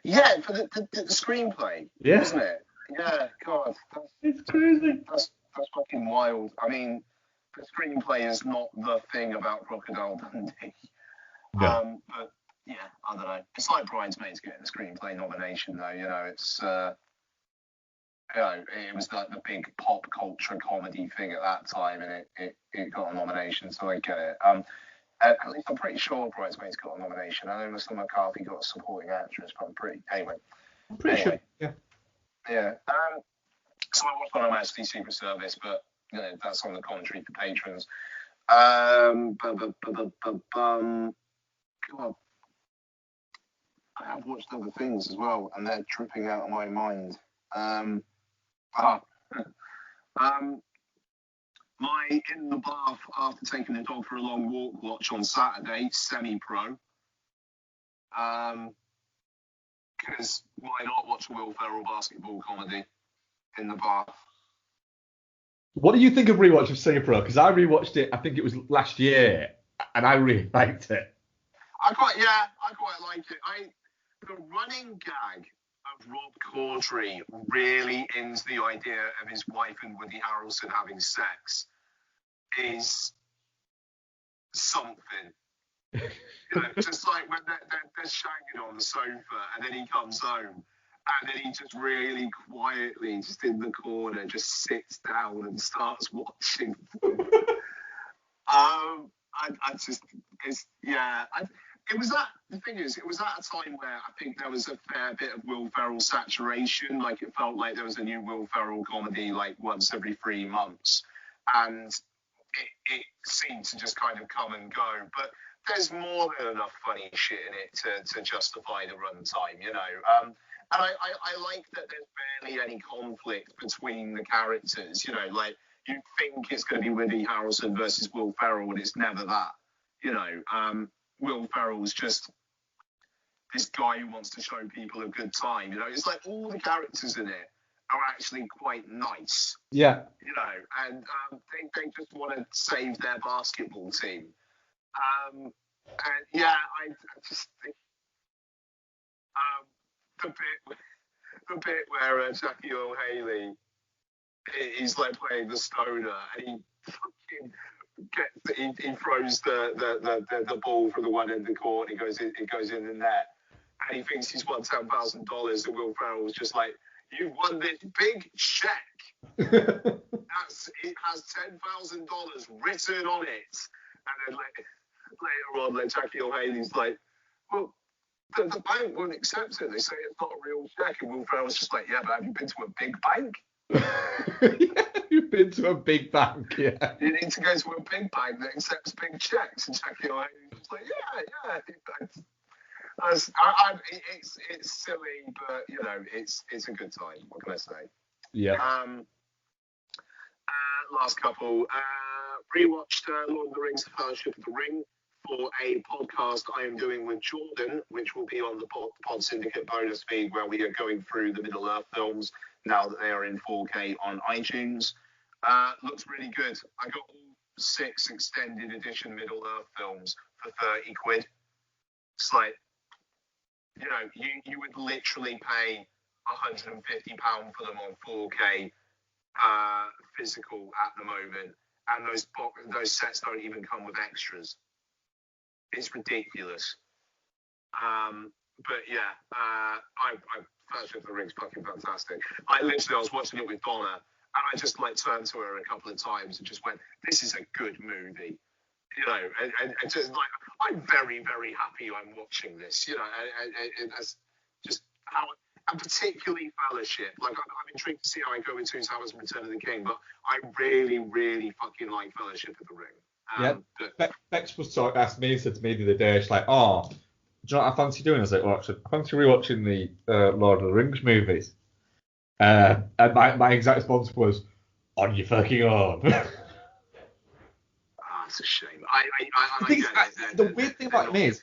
Yeah, for the screenplay, yeah. Wasn't it? Yeah, God. It's crazy. That's fucking wild. I mean, the screenplay is not the thing about Crocodile Dundee. No. But yeah, I don't know. It's like Bridesmaids getting the screenplay nomination, though. You know, it's You know, it was like the big pop culture comedy thing at that time, and it got a nomination, so I get it. At least I'm pretty sure Bridesmaids got a nomination. I know Melissa McCarthy got a supporting actress, but I'm pretty sure. Yeah. Yeah. So I watched one of actually Secret Service, but that's on the commentary for patrons. God, I have watched other things as well, and they're tripping out of my mind. My in the bath after taking the dog for a long walk watch on Saturday, semi-pro. Because why not watch a Will Ferrell basketball comedy in the bath? What do you think of rewatch of Semi-Pro? Because I rewatched it, I think it was last year, and I really liked it. I quite like it. The running gag of Rob Corddry really ends the idea of his wife and Woody Harrelson having sex is something. Just like when they're shagging on the sofa and then he comes home and then he just really quietly, just in the corner, just sits down and starts watching. The thing is, it was at a time where I think there was a fair bit of Will Ferrell saturation. Like, it felt like there was a new Will Ferrell comedy like once every 3 months, and it seemed to just kind of come and go. But there's more than enough funny shit in it to justify the runtime, And I like that there's barely any conflict between the characters, like you think it's going to be Woody Harrelson versus Will Ferrell, and it's never that, Will Ferrell's just this guy who wants to show people a good time, It's like all the characters in it are actually quite nice. Yeah. And they just want to save their basketball team. And yeah, I just think the bit where Jackie Earl Haley is like playing the stoner, and he throws the ball from the one end of the court, and it goes in the net, and he thinks he's won $10,000, and Will Ferrell was just like, "You've won this big check." It has $10,000 written on it, and then later on, Jackie Earl Haley's like, "Well, the bank won't accept it. They say it's not a real check." And Will Ferrell's just like, "Yeah, but have you been to a big bank?" Yeah, you've been to a big bank, yeah. You need to go to a big bank that accepts big checks. And Jackie Earl Haley's like, yeah. It's silly, but it's a good time. What can I say? Yeah. Last couple. Rewatched Lord of the Rings: Fellowship of the Ring for a podcast I am doing with Jordan, which will be on the Pod Syndicate bonus feed, where we are going through the Middle Earth films now that they are in 4K on iTunes. Looks really good. I got all 6 extended edition Middle Earth films for 30 quid. It's like, you would literally pay £150 for them on 4K physical at the moment, and those sets don't even come with extras. It's ridiculous. But yeah, Fellowship of the Ring's fucking fantastic. I was watching it with Donna, and I just turned to her a couple of times and just went, "This is a good movie," and just I'm very, very happy I'm watching this, and that's just how. And particularly Fellowship. I'm intrigued to see how I go into Towers and Return of the King, but I really, really fucking like Fellowship of the Ring. Bex was asked me, said to me the other day, she's like, "Oh, do you know what I fancy doing?" I was like, "Well, actually, I fancy rewatching the Lord of the Rings movies." And my exact response was, "On your fucking own." It's a shame. The weird thing about me is,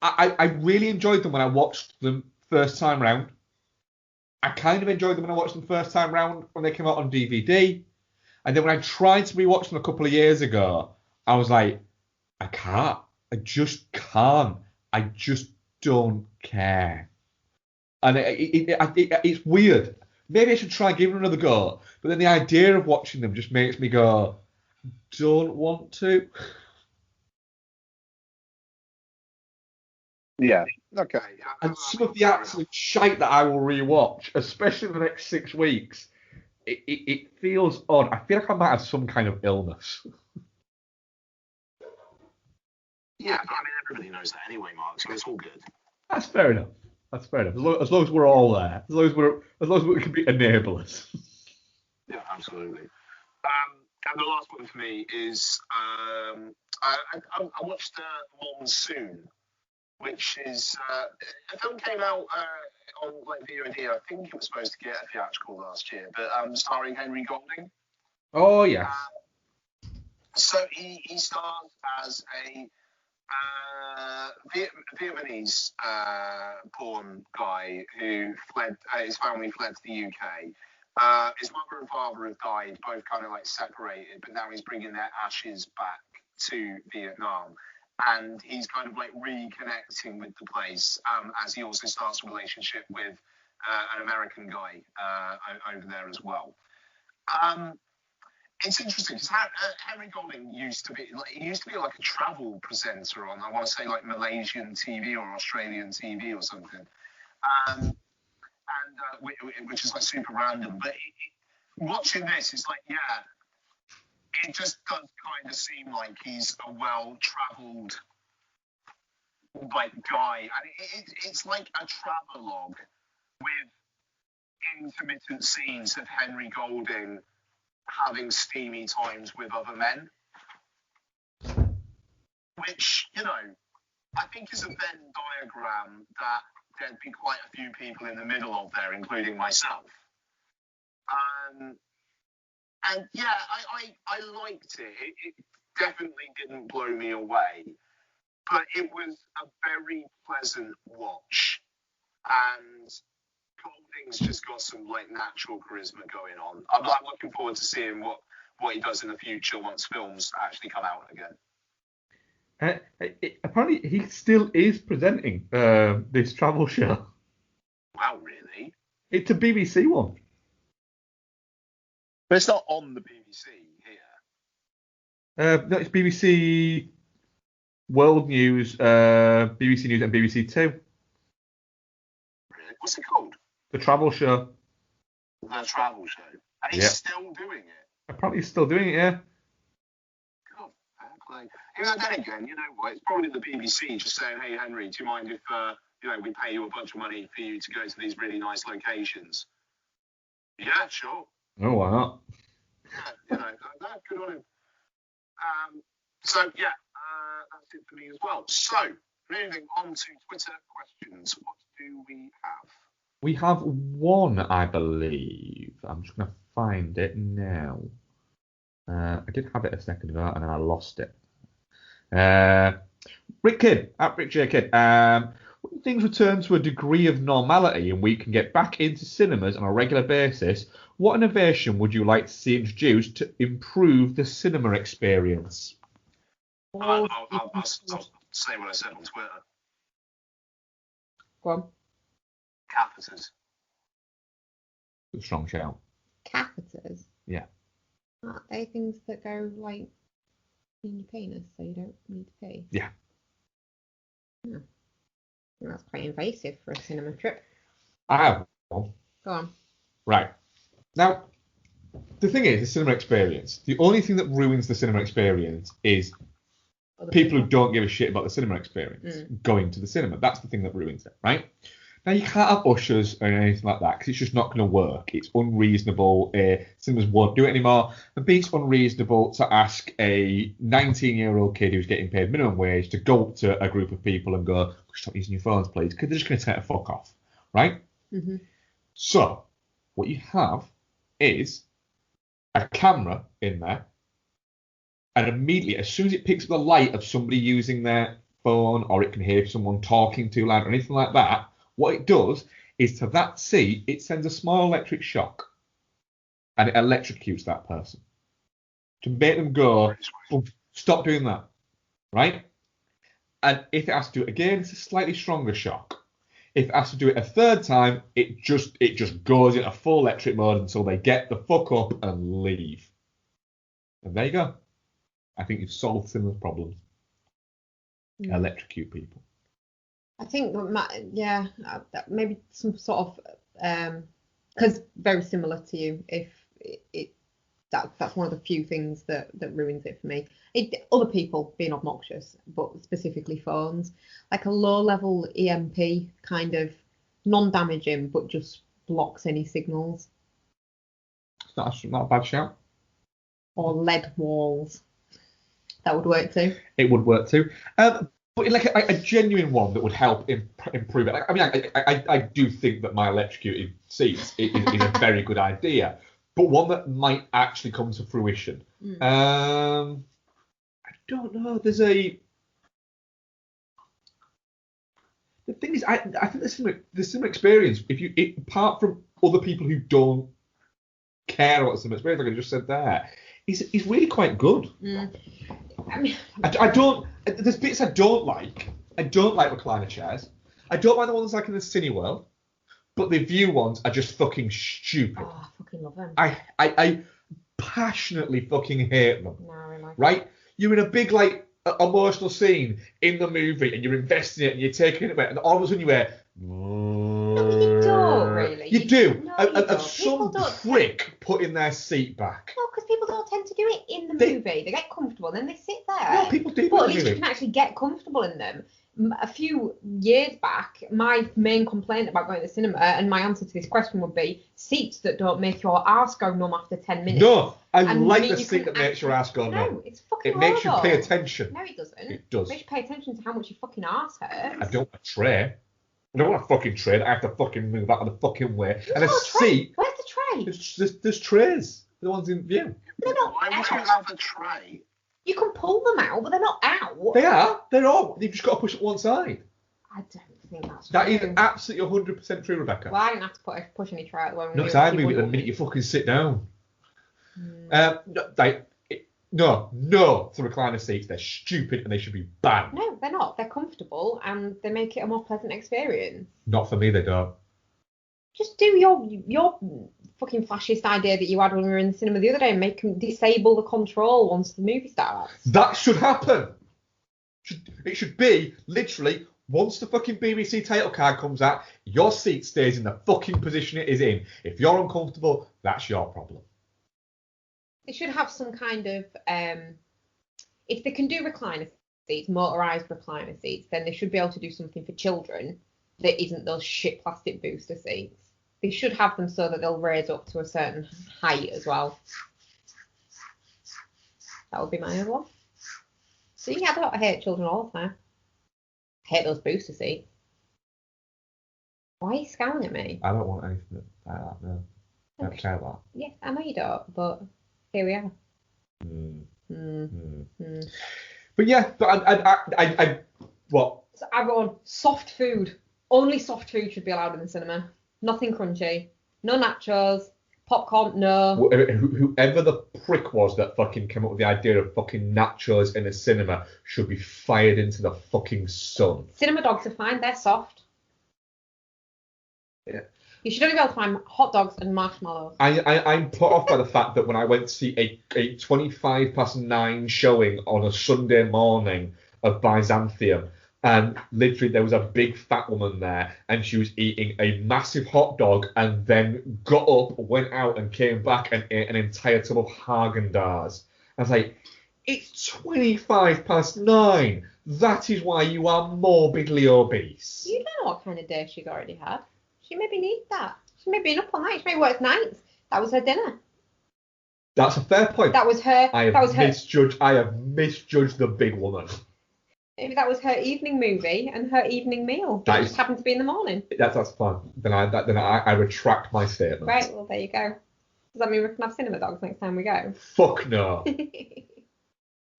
I really enjoyed them when I watched them first time round. I kind of enjoyed them when I watched them first time round when they came out on DVD. And then when I tried to rewatch them a couple of years ago, I was like, I can't. I just can't. I just don't care. And it's weird. Maybe I should try and give it another go. But then the idea of watching them just makes me go, don't want to. Yeah. Okay. And some of the absolute shite that I will rewatch, especially in the next 6 weeks, it feels odd. I feel like I might have some kind of illness. Yeah, but I mean, everybody knows that anyway, Mark, so it's all good. That's fair enough. As long as we're all there. As long as we can be enablers. Yeah, absolutely. And the last one for me is I watched Monsoon, which is a film came out on like VOD. I think it was supposed to get a theatrical last year, but starring Henry Golding. Oh yes. So he stars as a Vietnamese born guy who fled. His family fled to the UK. His mother and father have died, both kind of like separated, but now he's bringing their ashes back to Vietnam. And he's kind of like reconnecting with the place as he also starts a relationship with an American guy over there as well. It's interesting because Henry Golding used to be like a travel presenter on, I want to say like Malaysian TV or Australian TV or something, which is like super random. But watching this, it's like, yeah, it just does kind of seem like he's a well-travelled like guy, and it's like a travelogue with intermittent scenes of Henry Golding having steamy times with other men, which, you know, I think is a Venn diagram that there'd be quite a few people in the middle of there, including myself. And yeah, I liked it. It definitely didn't blow me away, but it was a very pleasant watch. And Golding's just got some like natural charisma going on. I'm looking forward to seeing what he does in the future once films actually come out again. Apparently, he still is presenting this travel show. Wow, really? It's a BBC one. But it's not on the BBC here. No, it's BBC World News, BBC News, and BBC Two. Really? What's it called? The Travel Show. The Travel Show. And he's still doing it. Apparently, he's still doing it. Yeah. God, fair play. Then again, you know what? It's probably the BBC just saying, "Hey, Henry, do you mind if we pay you a bunch of money for you to go to these really nice locations?" Yeah, sure. Oh, why not? Yeah, good on him. So yeah, that's it for me as well. So moving on to Twitter questions. What do we have? We have one, I believe. I'm just going to find it now. I did have it a second ago and then I lost it. Rick Kidd, at Rick J. Kidd. When things return to a degree of normality and we can get back into cinemas on a regular basis, what innovation would you like to see introduced to improve the cinema experience? I'll say what I said on Twitter. Go on. Catheters. Strong shout. Catheters? Yeah. Aren't they things that go like in your penis so you don't need to pee? Yeah. Yeah. That's quite invasive for a cinema trip. I have one. Go on. Right. Now, the thing is, the cinema experience, the only thing that ruins the cinema experience is people who don't give a shit about the cinema experience going to the cinema. That's the thing that ruins it, right? Now, you can't have ushers or anything like that because it's just not going to work. It's unreasonable. Cinemas won't do it anymore. And B, it's unreasonable to ask a 19-year-old kid who's getting paid minimum wage to go up to a group of people and go, stop using your phones, please, because they're just going to take the fuck off, right? Mm-hmm. So, what you have is a camera in there, and immediately, as soon as it picks up the light of somebody using their phone, or it can hear someone talking too loud or anything like that, what it does is to that seat, it sends a small electric shock, and it electrocutes that person to make them go, oh, stop doing that, right? And if it has to do it again, it's a slightly stronger shock. If it has to do it a third time, it just goes into full electric mode until they get the fuck up and leave. And there you go. I think you've solved cinema's problems. Electrocute people. I think that maybe some sort of because very similar to you. If that's one of the few things that ruins it for me. Other people being obnoxious, but specifically phones, like a low-level EMP kind of non-damaging, but just blocks any signals. That's not a bad shout. Or lead walls. That would work too. It would work too. But like a genuine one that would help improve it. I mean, I do think that my electrocuted seats is a very good idea, but one that might actually come to fruition. I don't know. The thing is, I think there's some experience. Apart from other people who don't care about some experience, like I just said there, is really quite good. I mean, I don't. There's bits I don't like. I don't like recliner chairs. I don't like the ones like in the Cineworld, but the View ones are just fucking stupid. Oh, I fucking love them. I passionately fucking hate them. No, I like right? You're in a big like emotional scene in the movie, and you're investing it, and you're taking it away, and all of a sudden you hear. No, you don't really. You do. No, you don't. Some prick putting their seat back. No, because people don't tend to do it in the movie. They get comfortable and then they sit there. No, people do. But at least you can actually get comfortable in them. A few years back, my main complaint about going to the cinema, and my answer to this question would be seats that don't make your arse go numb after 10 minutes. No, I And like mean the you seat can that makes your ass go numb. No, it's fucking It makes you horrible. pay attention. No, it doesn't. It does. It makes you pay attention to how much your fucking arse hurts. I don't want a tray. I don't want a fucking tray that I have to fucking move out of the fucking way. There's And a not a tray. seat. Where's the tray? There's trays. The ones in View. They're not Why would you out. have a tray? You can pull them out, but they're not out. They are. They're all. You've just got to push it one side. I don't think that's That true. is absolutely 100% true, Rebecca. Well, I didn't have to push any tray out the way. No, because I move it the minute you fucking sit down. No to recliner seats. They're stupid and they should be banned. No, they're not. They're comfortable and they make it a more pleasant experience. Not for me, they don't. Just do your fucking fascist idea that you had when we were in the cinema the other day and make them disable the control once the movie starts. That should happen. It should be literally once the fucking BBC title card comes out, your seat stays in the fucking position it is in. If you're uncomfortable, that's your problem. They should have some kind of if they can do recliner seats, motorised recliner seats, then they should be able to do something for children that isn't those shit plastic booster seats. They should have them so that they'll raise up to a certain height as well. That would be my other one. So yeah, I hate children all the time. I hate those booster seats. Why are you scowling at me? I don't want anything like that, no. I don't care about Yeah, I know you don't, but here we are. that. But yeah, but I what? So I go on soft food. Only soft food should be allowed in the cinema. Nothing crunchy. No nachos. Popcorn, no. Whoever the prick was that fucking came up with the idea of fucking nachos in a cinema should be fired into the fucking sun. Cinema dogs are fine. They're soft. Yeah. You should only be able to find hot dogs and marshmallows. I'm put off by the fact that when I went to see a 9:25 showing on a Sunday morning of Byzantium, and literally there was a big fat woman there, and she was eating a massive hot dog, and then got up, went out, and came back and ate an entire tub of Haagen-Dazs. I was like, it's 9:25. That is why you are morbidly obese. You don't know what kind of day she's already had. She maybe needs that. She may be up all night. She may work nights. That was her dinner. That's a fair point. That was her. I have misjudged the big woman. Maybe that was her evening movie and her evening meal. That just happened to be in the morning. That's fine. Then I retract my statement. Right. Well, there you go. Does that mean we can have cinema dogs next time we go? Fuck no.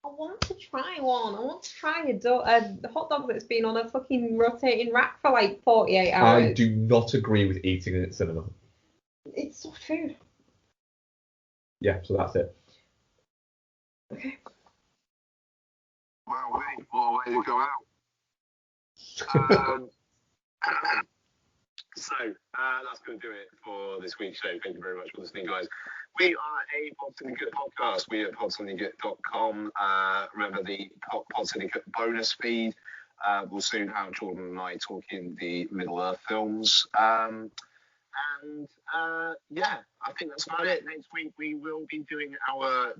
I want to try one. I want to try a hot dog that's been on a fucking rotating rack for like 48 hours. I do not agree with eating in cinema. It's soft food. Yeah, so that's it. Okay. Wow, wait, what a way to go out. So that's going to do it for this week's show. Thank you very much for listening, guys. We are a Pod Syndicate podcast. We are at podsyndicate.com. Remember the Pod Syndicate bonus feed. We'll soon have Jordan and I talking the Middle-earth films. Yeah, I think that's about it. Next week we will be doing our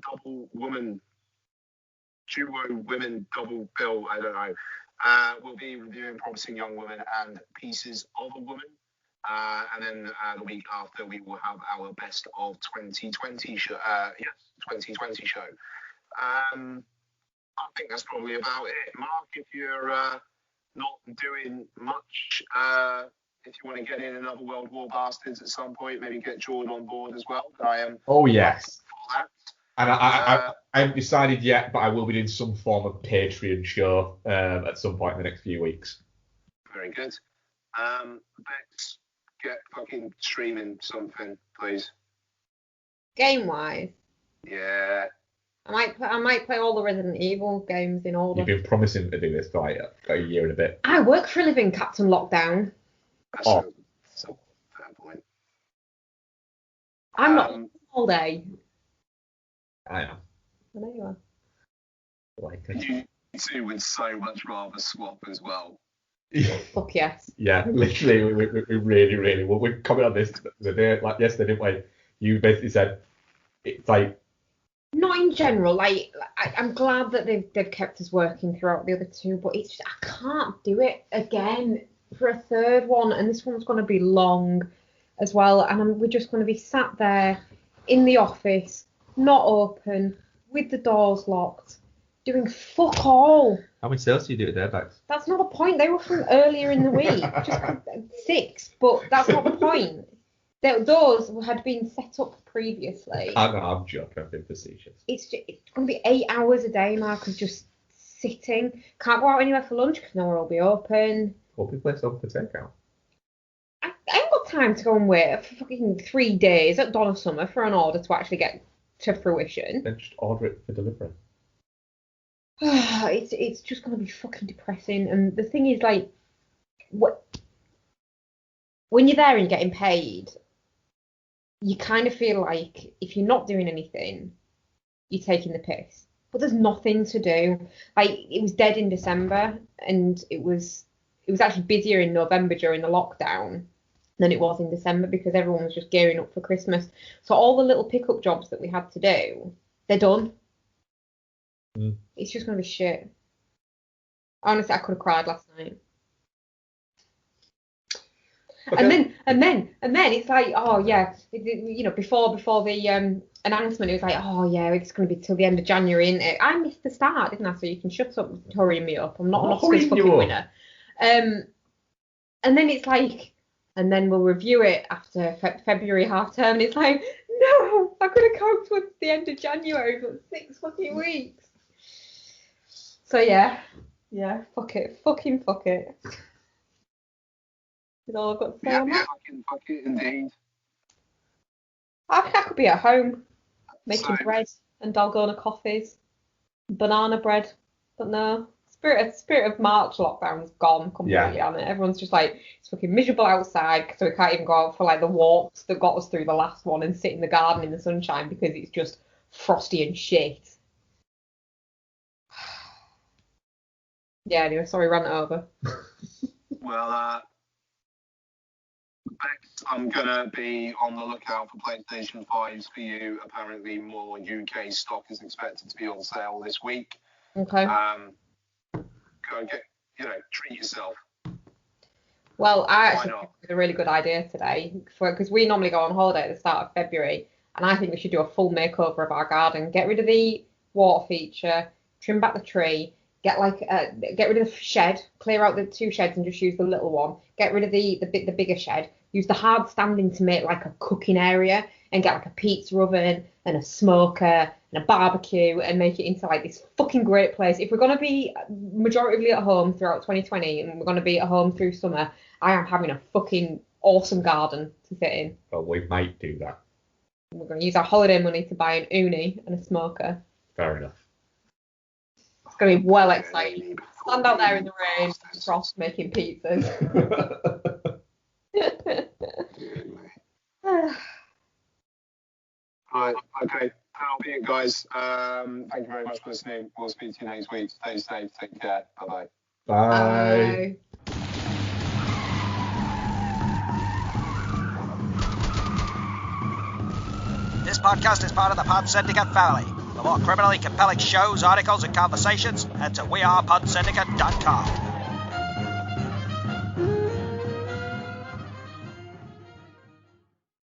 duo women double bill. I don't know. We'll be reviewing Promising Young Woman and Pieces of a Woman. And then the week after we will have our best of 2020 show. 2020 show. I think that's probably about it. Mark, if you're not doing much, if you want to get in another World War Bastards at some point, maybe get Jordan on board as well. I am. Oh yes. For that. And I haven't decided yet, but I will be doing some form of Patreon show at some point in the next few weeks. Very good. Bex, get fucking streaming something, please. Game wise, Yeah. I might play all the Resident Evil games in order. You've been promising to do this for like a year and a bit. I work for a living, Captain Lockdown. That's Oh. a fair point. I'm not all day. I am. I know you are. Like it. You two would so much rather swap as well. Fuck yes. Yeah, literally, we really, really. Well, we commented on this the day, like yesterday, didn't we? You basically said it's like. Not in general. Like I'm glad that they've kept us working throughout the other two, but it's just, I can't do it again for a third one, and this one's going to be long as well, and we're just going to be sat there in the office, not open, with the doors locked, doing fuck all. How many sales do you do a day, Bex? That's not the point. They were from earlier in the week, just 6, but that's not the point. Those had been set up previously. I'm joking. I've been facetious. It's going to be 8 hours a day, Mark, of just sitting. Can't go out anywhere for lunch because nowhere will be open. Open place open for takeout. I ain't got time to go and wait for fucking 3 days at Donna Summer for an order to actually get to fruition. Then just order it for delivery. It's just going to be fucking depressing. And the thing is, like, when you're there and getting paid, you kind of feel like if you're not doing anything, you're taking the piss. But there's nothing to do. Like, it was dead in December, and it was actually busier in November during the lockdown than it was in December because everyone was just gearing up for Christmas. So all the little pickup jobs that we had to do, they're done. It's just going to be shit. Honestly, I could have cried last night. Okay. And then it's like, oh yeah, before the announcement, it was like, oh yeah, it's going to be till the end of January, isn't it? I missed the start, didn't I? So you can shut up hurrying me up. I'm not an Oscars fucking winner. And then it's like, and then we'll review it after February half term, and it's like, no, I could have coped with the end of January for 6 fucking weeks. So yeah, fuck it, fucking fuck it. Is all I've got to say on that. Fuck it, indeed. I could be at home making bread and dalgona coffees, banana bread, but no. Spirit of March lockdown's gone completely on it. Everyone's just like, it's fucking miserable outside, so we can't even go out for like the walks that got us through the last one and sit in the garden in the sunshine because it's just frosty and shit. Yeah, anyway, sorry, ran it over. Well, Bex, I'm gonna be on the lookout for PlayStation 5s for you. Apparently, more UK stock is expected to be on sale this week. Okay. Go and treat yourself. Well, I actually think it's a really good idea today because we normally go on holiday at the start of February, and I think we should do a full makeover of our garden. Get rid of the water feature, trim back the tree, get rid of the shed, clear out the 2 sheds and just use the little one. Get rid of the bigger shed. Use the hard standing to make like a cooking area and get like a pizza oven and a smoker and a barbecue and make it into like this fucking great place. If we're going to be majoritively at home throughout 2020 and we're going to be at home through summer, I am having a fucking awesome garden to sit in. Well, we might do that. We're going to use our holiday money to buy an uni and a smoker. Fair enough. It's going to be well exciting. Stand out there in the rain, frost making pizzas. Right, okay, that'll be it, guys. Thank you very much for listening. We'll speak to you next week. Stay safe, take care. Bye bye. Bye. This podcast is part of the Pod Syndicate family. For more criminally compelling shows, articles, and conversations, head to wearepodsyndicate.com.